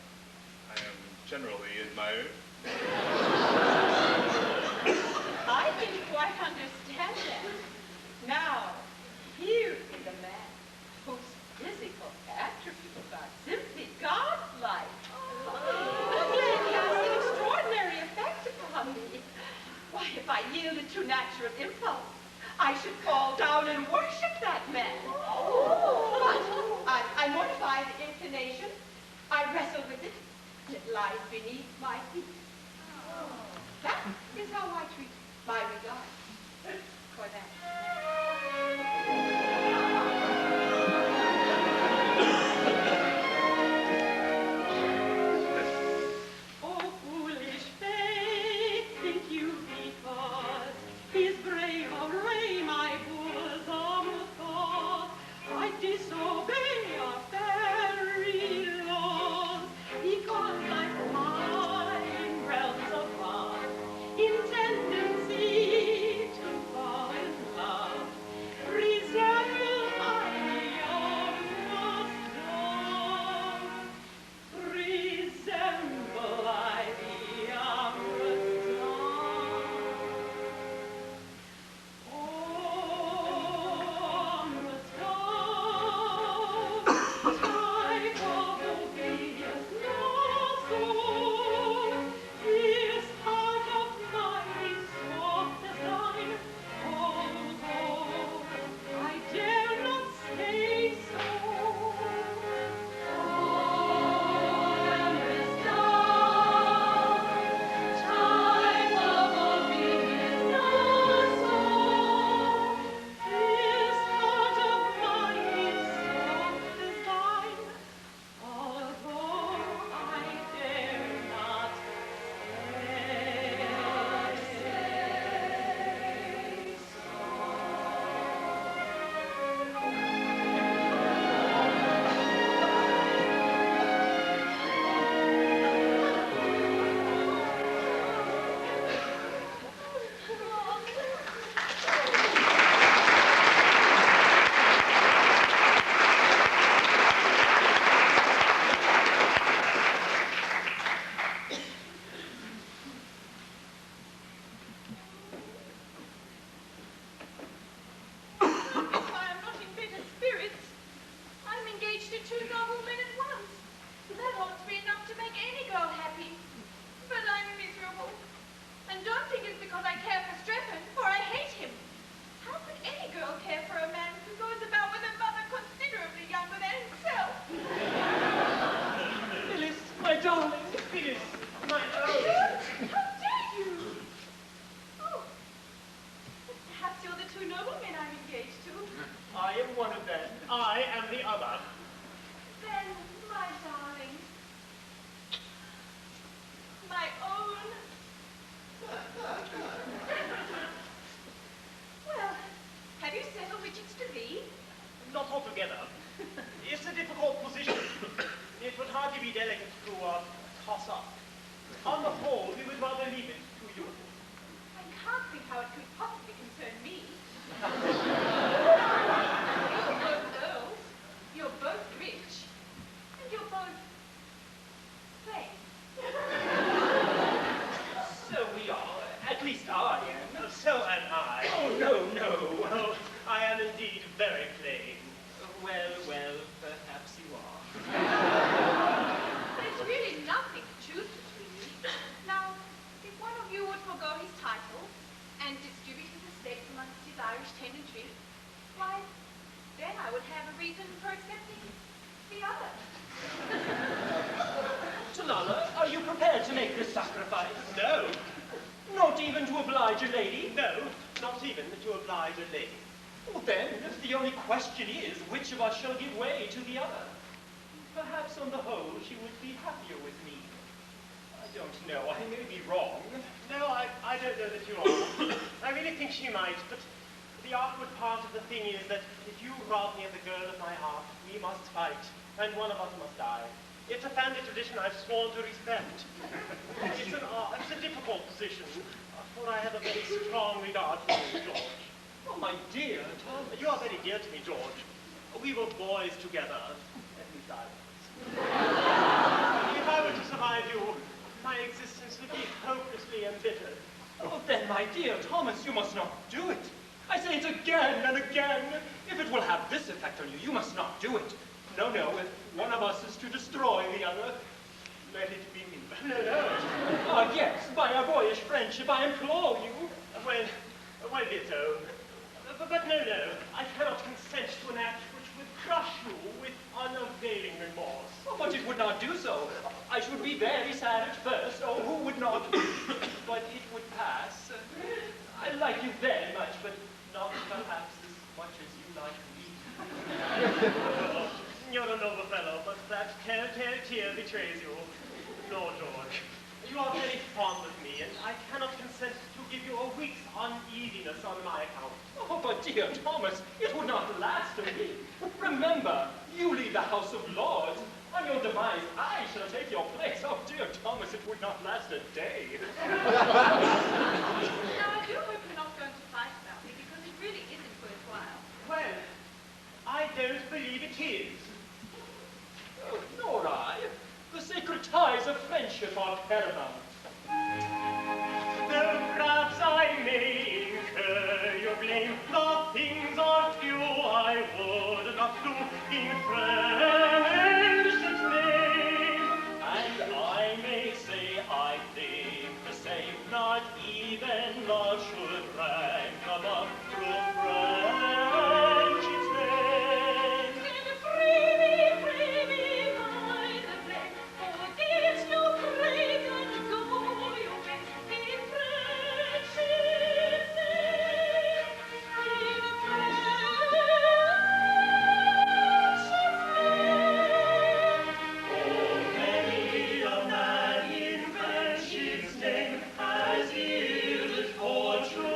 I am generally admired. I didn't quite understand that. Now, here is a man whose physical attributes are simply godlike. Again, he has an extraordinary effect upon me. Why, if I yielded to natural impulse, I should fall down and worship that man. But I mortify the inclination. I wrestle with it, and it lies beneath my feet. That is how I treat my regard for that. Oh, foolish faith, think you because his brave array my bosom thought I disobey our fairy laws? darling, Phyllis, my own. How dare you? Oh, perhaps you're the two noblemen I'm engaged to. I am one of them. I am the other. Then, my darling, my own. Well, have you settled which it's to be? Not altogether. It's a difficult position. It would hardly be delicate to toss up. On the whole, we would rather leave it to you. I can't see how it could possibly concern me. You're both earls, you're both rich, and you're both plain. So we are. At least I am. So am I. Oh, no. Oh, I am indeed very plain. Well, perhaps you are. There's really nothing to choose between you. Now, if one of you would forego his title and distribute his estates amongst his Irish tenantry, why, then I would have a reason for accepting the other. Talala, are you prepared to make this sacrifice? No. Not even to oblige a lady? No, not even to oblige a lady. Well then, the only question is, which of us shall give way to the other? Perhaps on the whole, she would be happier with me. I don't know, I may be wrong. No, I don't know that you are. I really think she might, but the awkward part of the thing is that if you rob me of the girl of my heart, we must fight, and one of us must die. It's a family tradition I've sworn to respect. It's a difficult position, for I have a very strong regard for you, George. Oh, my dear Tom, you are very dear to me, George. We were boys together, at least I was. If I were to survive you, my existence would be hopelessly embittered. Oh, then, my dear Thomas, you must not do it. I say it again and again. If it will have this effect on you, you must not do it. No, if one of us is to destroy the other, let it be me. No. Ah, yes, by our boyish friendship, I implore you. Well, be it so. But no, I cannot consent to an act which would crush you with unavailing remorse. Oh, but it would not do so. I should be very sad at first. Oh, who would not? But it would pass. I like you very much, but not perhaps as much as you like me. You're a noble fellow, but that telltale tear betrays you. No, George. You are very fond of me, and I cannot consent to give you a week's uneasiness on my account. Oh, but dear Thomas, it would not last a week. Remember, you leave the House of Lords. On your demise, I shall take your place. Oh, dear Thomas, it would not last a day. Now, I do hope you're not going to fight about me, because it really isn't worthwhile. Well, I don't believe it is. Oh, nor I. The sacred ties of friendship are paramount. Though perhaps I may incur your blame, the things are few I would not do in friendship's name. And I may say I think the same, not even love should rank above true friendship's name. Then free me, mind the blame, forget your praise and go your way in friendship's name, in friendship's name. Oh, many a man in friendship's name has yielded for true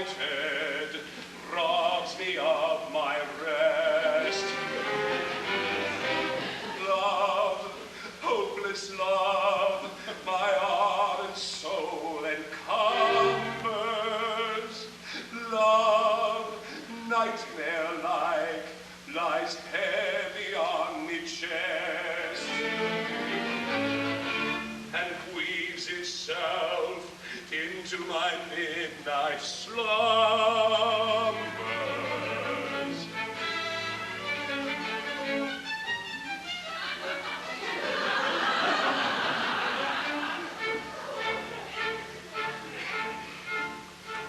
united robs me of my rest. Love, hopeless love, my ardent soul encumbers. Love, nightmare-like, lies heavy on me chest, and weaves itself into my midnight slumbers.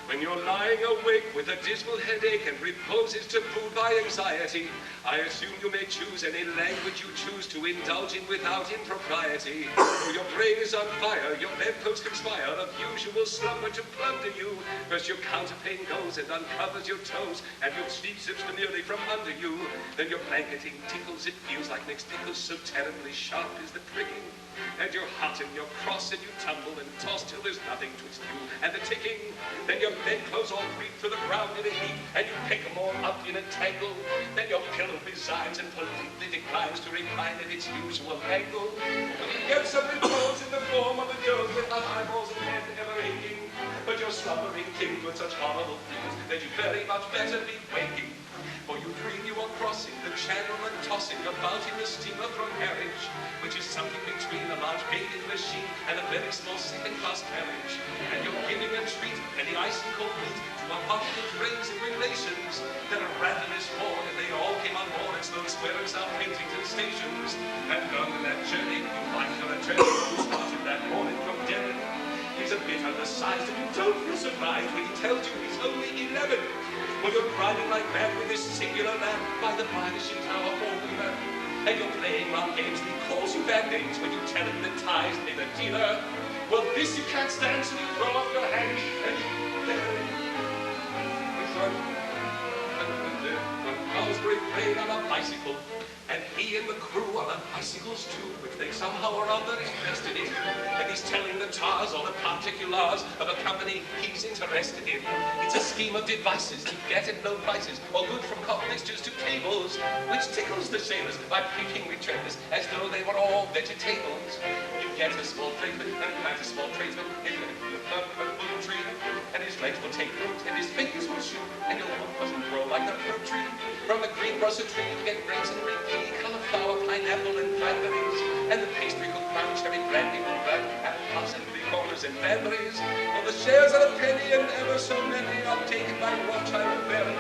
When you're lying awake with a dismal headache and repose is tabooed by anxiety, I assume you may choose any language you choose to indulge in without impropriety. For your brain is on fire, your bedposts conspire of usual slumber to plunder you. First your counterpane goes and uncovers your toes, and your sleep slips demurely from under you. Then your blanketing tickles, it feels like next tickles, so terribly sharp is the pricking. And you're hot and you're cross and you tumble and toss till there's nothing twixt you and the ticking. Then your bedclothes all creep to the ground in a heap, and you pick them all up in a tangle. Then your pillow resigns and politely declines to recline at its usual angle. But you get some repose in the form of a doze without eyeballs and head ever aching. But you're slumbering king with such horrible dreams that you very much better be waking. For you dream you are crossing the channel and tossing about in the steamer from Harwich, which is something between a large bathing machine and a very small second-class carriage. And you're giving a treat and the ice and cold meat to unfortunate friends and relations that are ravenous for, and they all came on board at Sloane Square and South Kensington stations. And on that journey, you find your attorney who started that morning from Devon. He's a bit undersized and you don't feel surprised when he tells you he's only 11. Well, you're driving like mad with this singular lad by the British Tower four-wheeler. And you're playing round games and he calls you bad names when you tell him the tie's near the dealer. Well, this you can't stand, so you throw up your hands and you Aylesbury Plain on a bicycle. And he and the crew are on bicycles too, which they somehow or other is invested in. And he's telling the tars all the particulars of a company he's interested in. It's a scheme of devices to get at no prices, all good from hot mixtures to cables, which tickles the sailors by peeking returns as though they were all vegetables. You get a small tradesman and plant a small tradesman in a boom tree, and his legs will take root and his fingers will shoot, and your wood doesn't grow like the fruit tree. From the greengrocer tree you get grapes and green pea, cauliflower, pineapple, and cranberries, and the pastry cook brown cherry brandy, brown apple puffs and three-quarters and cranberries. Well, the shares are a penny, and ever so many are taken by Rochester and Berry.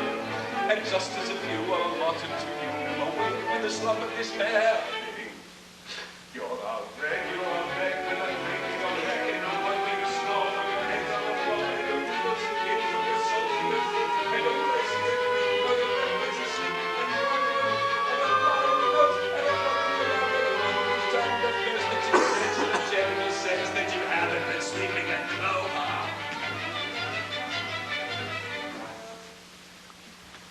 And just as a few are allotted to you, awake with a slump of despair. You're a wreck, you're a wreck, and I think you're a wreck, and I'm wiping the snow from your head on the floor, and your tears are getting from your soul, and your face is green, and your memories are sweet, and you're and I'm lying in notes, and I'm trying to first that you sense the general sense that you haven't been sleeping in clover.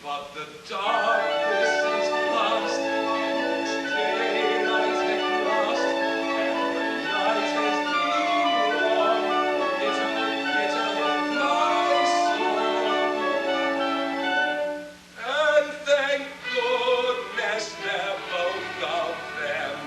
But the darkness is past, it's daylight at last, and the night has been warm, it's a nice song. And thank goodness they're both of them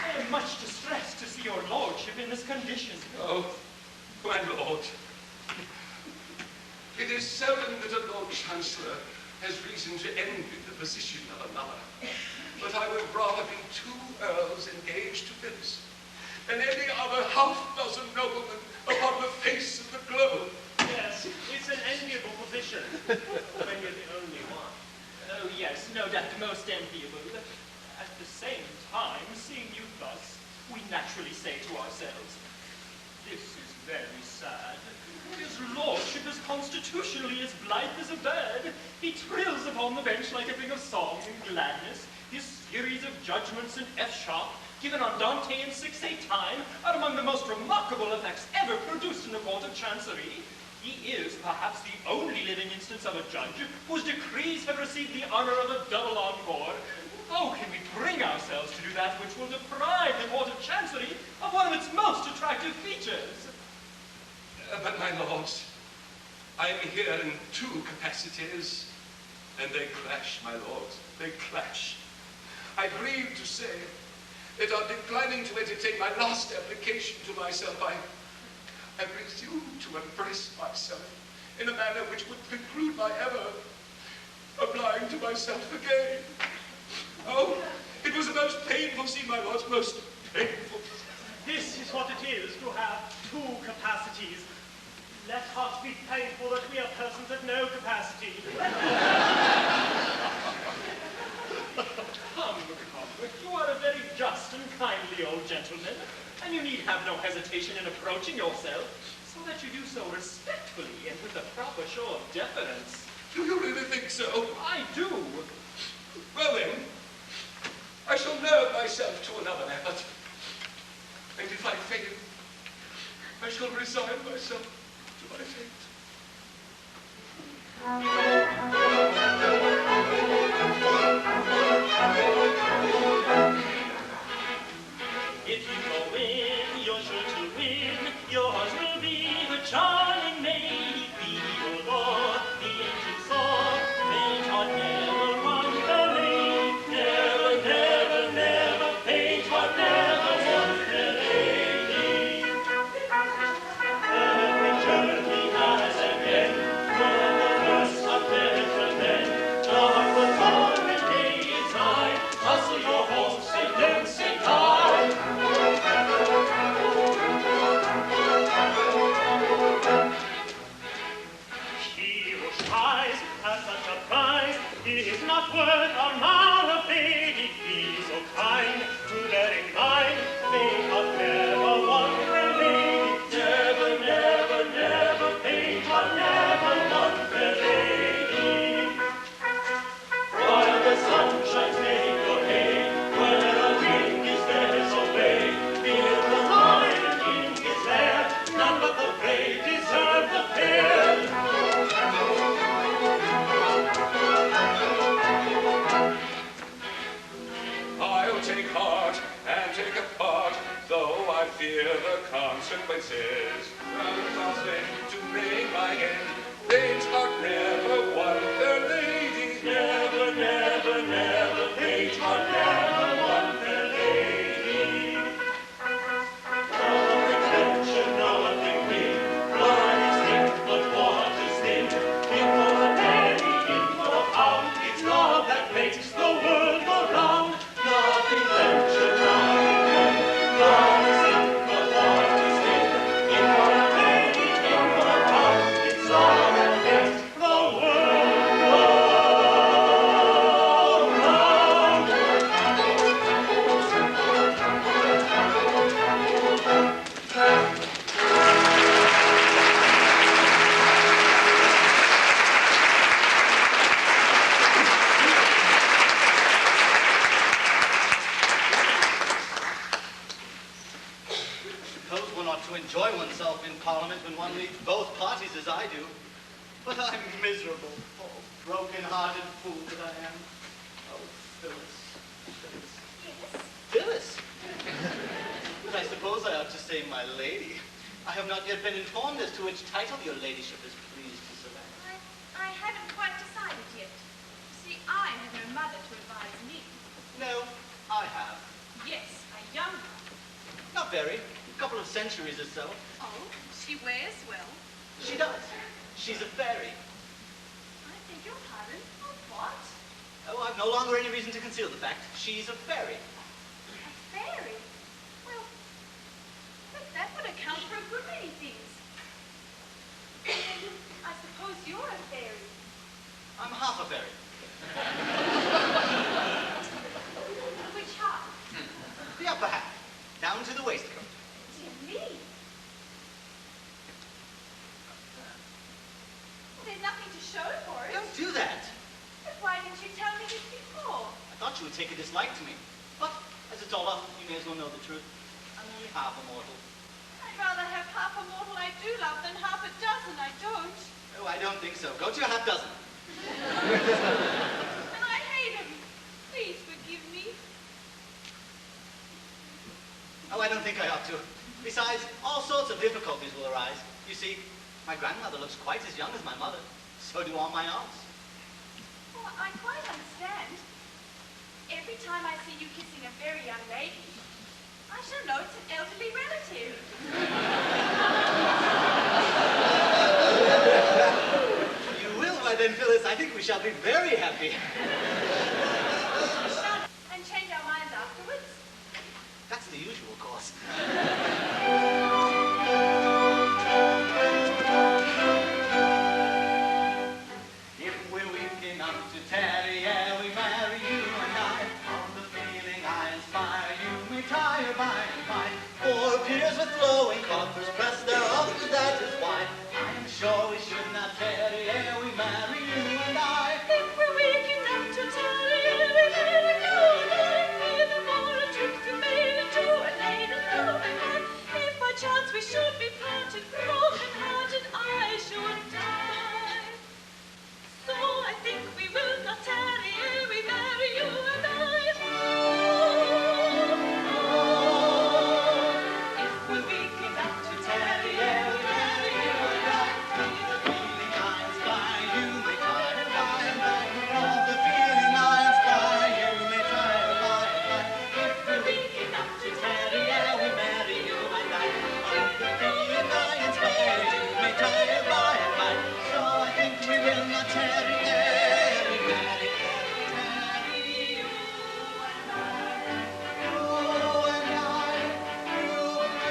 I am much distressed to see your lordship in this condition. Oh, my lord, it is seldom that a Lord Chancellor has reason to envy the position of another. But I would rather be 2 earls engaged to Phyllis than any other half-dozen noblemen upon the face of the globe. Yes, it's an enviable position when you're the only one. Oh yes, no doubt most enviable. At the same time, seeing you thus, we naturally say to ourselves, this is very sad. His lordship is constitutionally as blithe as a bird. He trills upon the bench like a thing of song and gladness. His series of judgments in F sharp given on Dante in 6/8 time, are among the most remarkable effects ever produced in the Court of Chancery. He is perhaps the only living instance of a judge whose decrees have received the honor of a double encore. How can we bring ourselves to do that which will deprive the Court of Chancery of one of its most attractive features? But my lords, I am here in two capacities, and they clash, my lords, they clash. I grieve to say that on declining to entertain my last application to myself, I presume to embrace myself in a manner which would preclude my ever applying to myself again. Oh, it was a most painful scene, my lords, most painful. This is what it is to have two capacities. Let us be thankful that we are persons of no capacity. Come, you are a very just and kindly old gentleman, and you need have no hesitation in approaching yourself, so that you do so respectfully and with a proper show of deference. Do you really think so? I do. Well then, I shall nerve myself to another effort. And if I fail, I shall resign myself to my fate. If you go in, you're sure to win. Yours will be the charming maid. Be your lord, the ancient sword. Paint on never won the maid. Never, never, never. Paint on never won the lady. Every journey has an end. For the worst of better men. Dark the torment day is high. Hustle your horse and don't say die. He who strives at such a prize is not worth a mile of fame. If be so kind to bear in mind, fate hath never won fair lady. Never, never, never, fate hath never won fair lady. While the sun shines, make your hay. Where a wind is, there's a way. Here the lion in his lair. None but the brave deserve the fair. I'll take heart and take a part, though I fear the consequences. Rather to make my end. Fate's heart never won fair lady. Never, never, never. Fate's heart never won fair lady. For attention, nothing win. Blood is thick, but water's thin. In for a penny, in for a pound. It's love that makes the world go round. Nothing venture, nothing win. Blood is thick, but water's thin. In for a penny, in for a pound. It's love that makes the world go round. Suppose one ought to enjoy oneself in Parliament when one leads both parties as I do. But I'm miserable. Oh, broken-hearted fool that I am. Oh, Phyllis. Phyllis? But I suppose I ought to say my lady. I have not yet been informed as to which title your ladyship is pleased to select. I haven't quite decided yet. You see, I have no mother to advise me. No, I have. Yes, a young one. Not very. A couple of centuries or so. Oh, she wears well. She does. She's a fairy. I beg your pardon. Oh, what? Oh, I've no longer any reason to conceal the fact. She's a fairy. A fairy? Well, but that would account for a good many things. I suppose you're a fairy. I'm half a fairy. Which half? The upper half. Down to the waistcoat. Dear me. There's nothing to show for it. Don't do that. But why didn't you tell me this before? I thought you would take a dislike to me. But As it's all up, you may as well know the truth. I'm only half a mortal. I'd rather have half a mortal I do love than half a dozen I don't. Oh, I don't think so. Go to your half dozen. And I hate him. Please forgive me. Oh, I don't think I ought to. Besides, all sorts of difficulties will arise. You see, my grandmother looks quite as young as my mother. So do all my aunts. Oh, I quite understand. Every time I see you kissing a very young lady, I shall know it's an elderly relative. You will, why then, Phyllis, I think we shall be very happy. And change our minds afterwards. That's the usual course. If we're weak enough to tarry ere we marry, you and I, on the feeling I inspire, you may tire by and by. For peers with flowing coffers press their offers, that is why I am sure we should not tarry ere we marry, you and I. If we're weak enough to tarry, we marry you and I. Be the more a trick to maiden to a lady love and I. If by chance we should be parted, broken-hearted, I should die. So I think we will not tarry ere we marry you and I. If we're weak enough to tarry ere we marry you and I. Be the feeling I inspire, you may tire by and by. All the feeling I inspire, you may tire by and by. If we're weak enough to tarry ere we marry, you and I. All the feeling I inspire, you may tire by and by. So I think we will not tarry ere we marry, tarry you and I. You and I, you and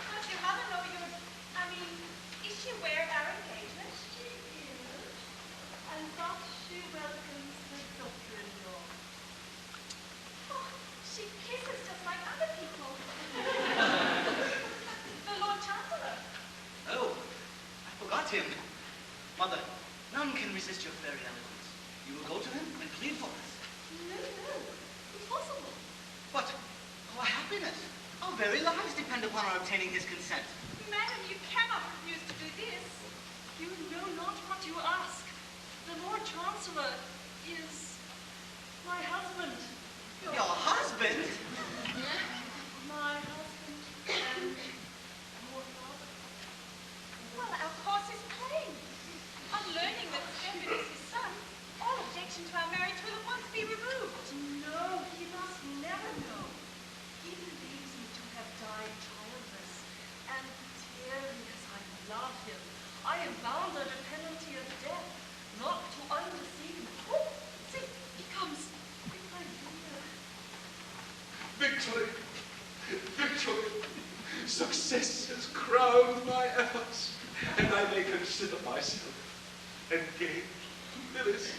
Does your mother know is she aware of our engagement? And thus she welcomes the daughter-in-law. Oh, she kisses just like other people. The Lord Chancellor. Oh, I forgot him. Mother, none can resist your fairy eloquence. You will go to him and plead for us. No, impossible. But our happiness, our very lives depend upon our obtaining his consent. Madam, you cannot refuse to do this. You know not what you ask. The Lord Chancellor is my husband. Your husband? My husband and your father. Well, our course is plain. On learning that Gilbert is his son, all objection to our marriage will at once be removed. No, he must never know. He believes me to have died childless, and dearly as I love him, I am bound under penalty of death not to undeceive him. Oh, see, he comes. Quick, my dear. Victory! Victory! Success has crowned my efforts, and I may consider myself engaged to Phyllis.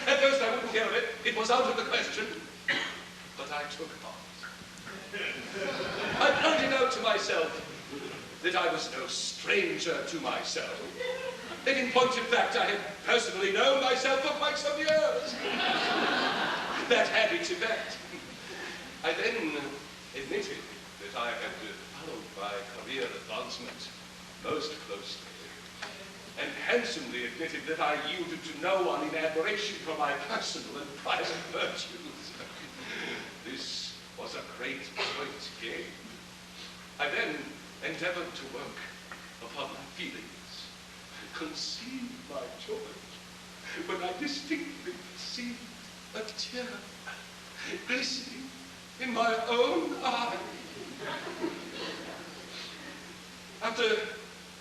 At first I wouldn't hear of it. It was out of the question. But I took heart. I pointed out to myself that I was no stranger to myself. That in point of fact I had personally known myself for quite some years. That had its effect. I then admitted that I had followed my career advancement most closely, and handsomely admitted that I yielded to no one in admiration for my personal and private virtues. This was a great point gained. I then endeavored to work upon my feelings, conceal my joy, when I distinctly perceived a tear glistening in my own eye. After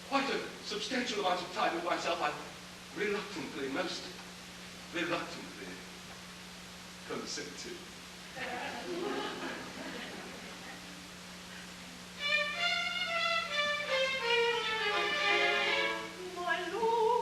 quite a substantial amount of time with myself, I reluctantly, most reluctantly, consented. My lord.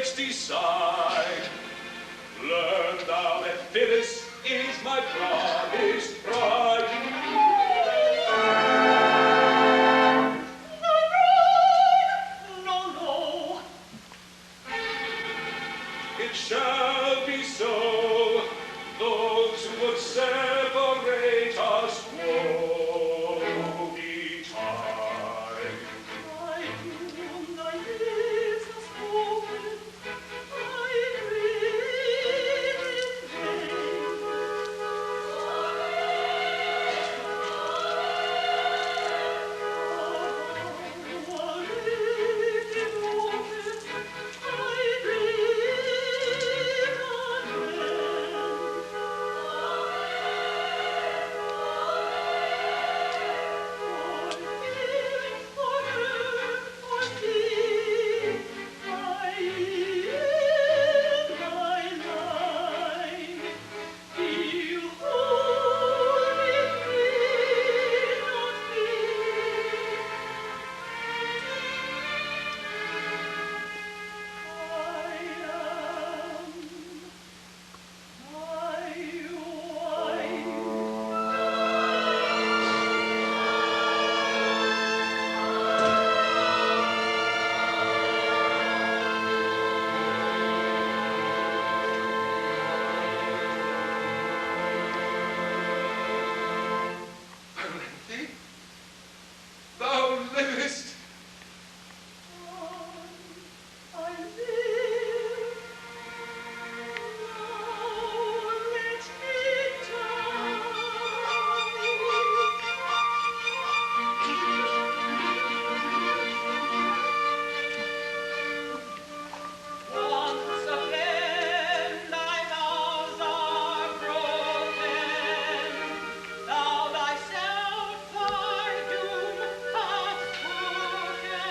fates decide. Learn thou that Phyllis is my promised bride. No. It shall be so. Those who would separate us woe betide. Thy doom, thy lips are spoken, I breathe in Iolathe, thou livest. I live, now let me Once again thy vows are broken, thou thyself thy doom hast spoken.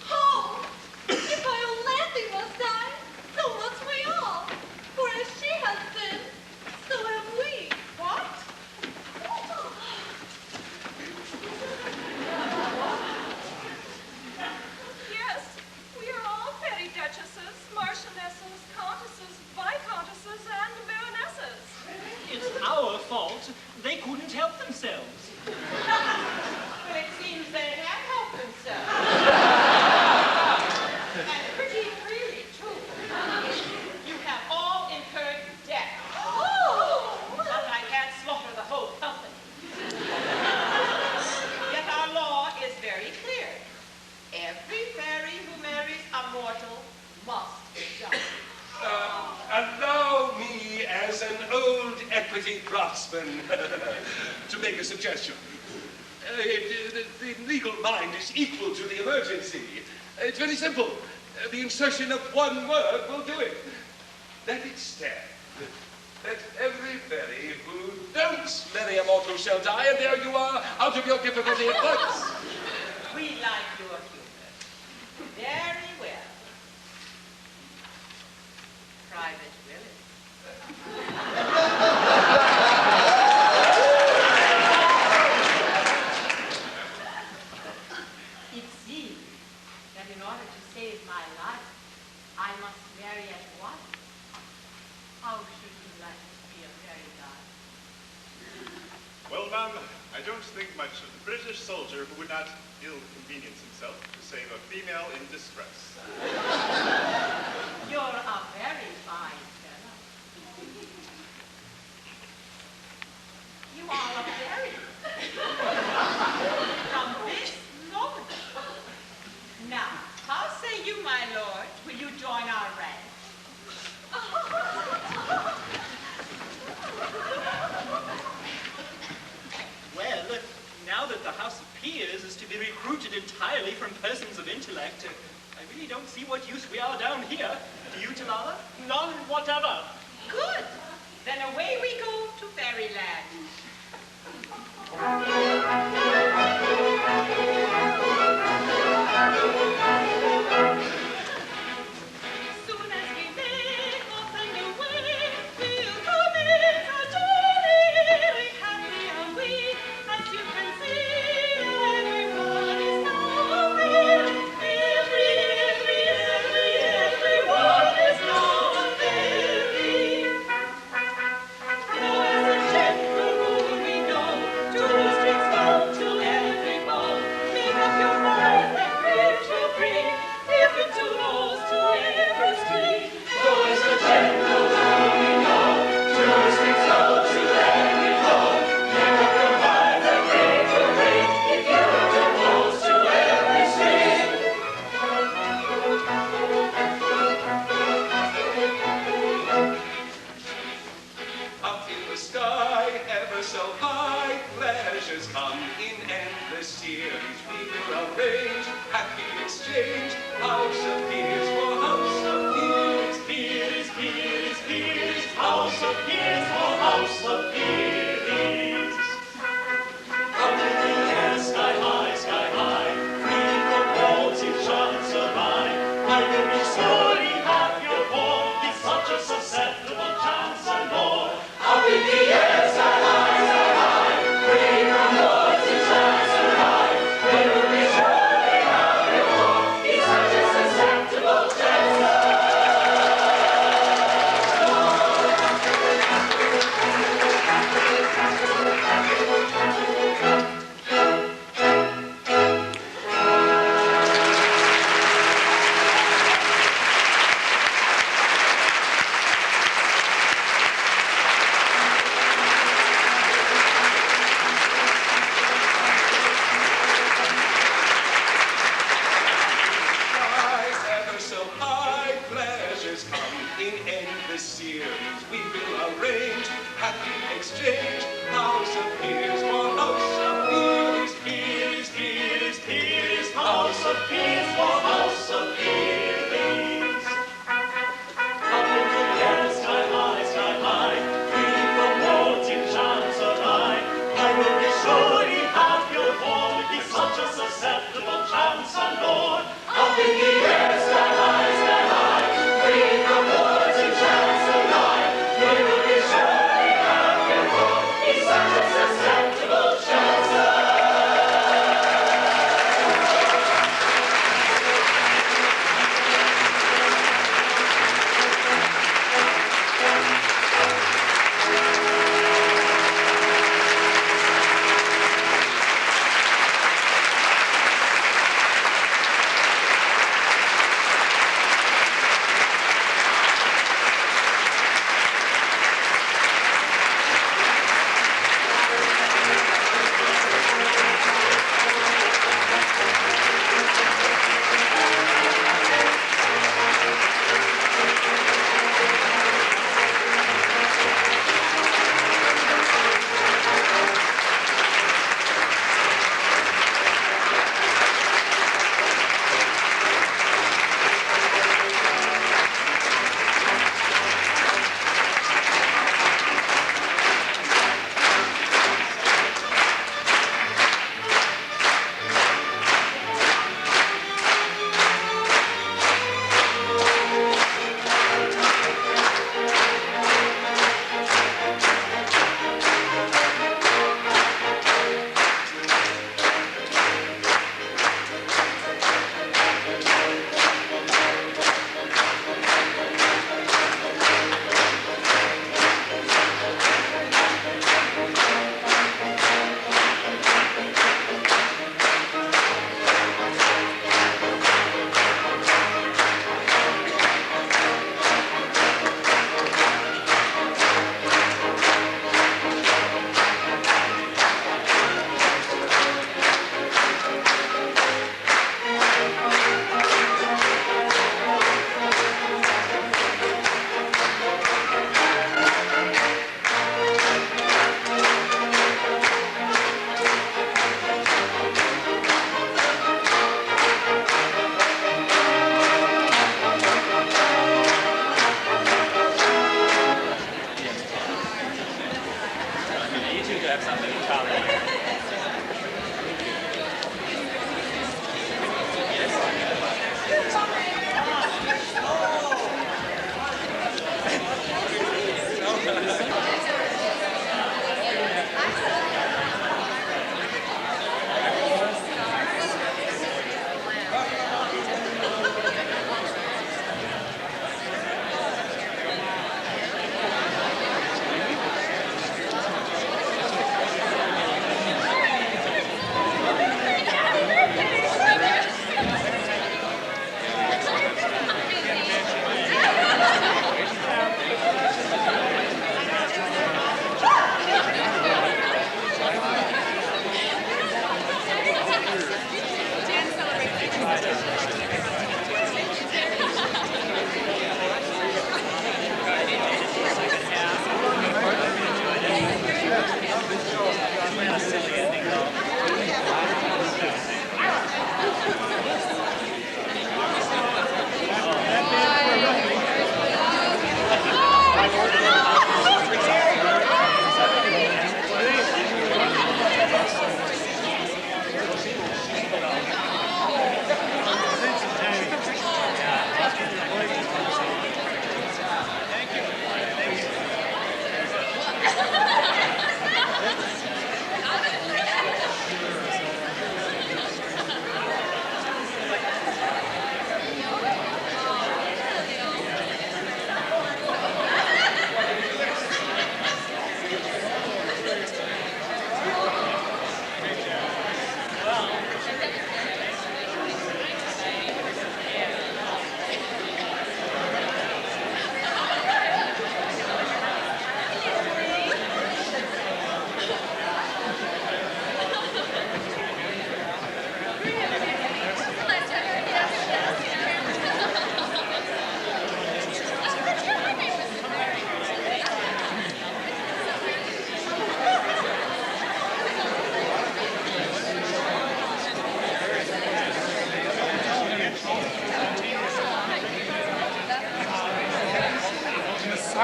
How? If Iolathe must die, so must we all. For as she has sinned, so have we. What? Yes, we are all petty duchesses, marchionesses, countesses, viscountesses, and baronesses. It's our fault. They couldn't help themselves. Well, it seems they have helped themselves. And pretty freely, too. You have all incurred debt. But I can't slaughter the whole company. Yet our law is very clear. Every fairy who marries a mortal must die. Allow me, as an old equity craftsman, to make a suggestion. The legal mind is equal to the emergency. It's very simple. The insertion of one word will do it. Let it stand. That every fairy who don't marry a mortal shall die, and there you are, out of your difficulty at once. We like your humor. Very well. Private Willis. It seems that in order to save my life, I must marry at once. How should you like to be a fairy god? Well, ma'am, I don't think much of the British soldier who would not ill-convenience himself to save a female in distress. You're a very fine fellow. all a fairy. From this moment. Now, how say you, my lord, will you join our ranks? Well, now that the House of Peers is to be recruited entirely from persons of intellect, I really don't see what use we are down here. Do you, Talala? None whatever. Good. Then away we go to fairyland. Soon as we make off and away, we'll commit our journey. Happy are we, as you can see. Everyone is now merry. Everyone is now merry. Now as a general rule we know, two streets go to every ball. Make up your mind and which will bring every two rolls to every street. Go as a general rule we know, two streets go to every hole. Make up your mind and which will bring if you two rolls to every street. Up in the sky, ever so high, pleasures come in endless series. We will arrange happy exchange, house of peers for house of peers. Peers, peers, peers, house of peers for house of peers. Up in the air, sky high, free from walls each other survive. I will be sorry half your poor, it's such a susceptible chance and more. Up in the air, sky high, free from walls and shines so high. We will be sure they have your war. It's such a susceptible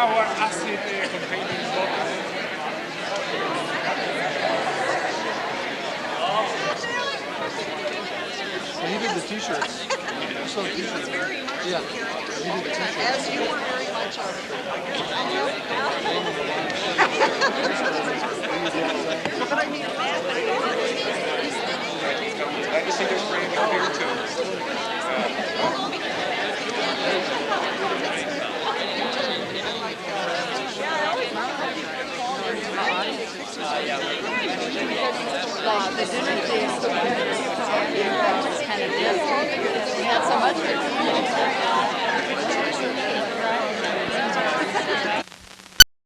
sour acid containing water. So he did the t-shirts. So t-shirts. Yeah. He did the t-shirts. As you were very much on it.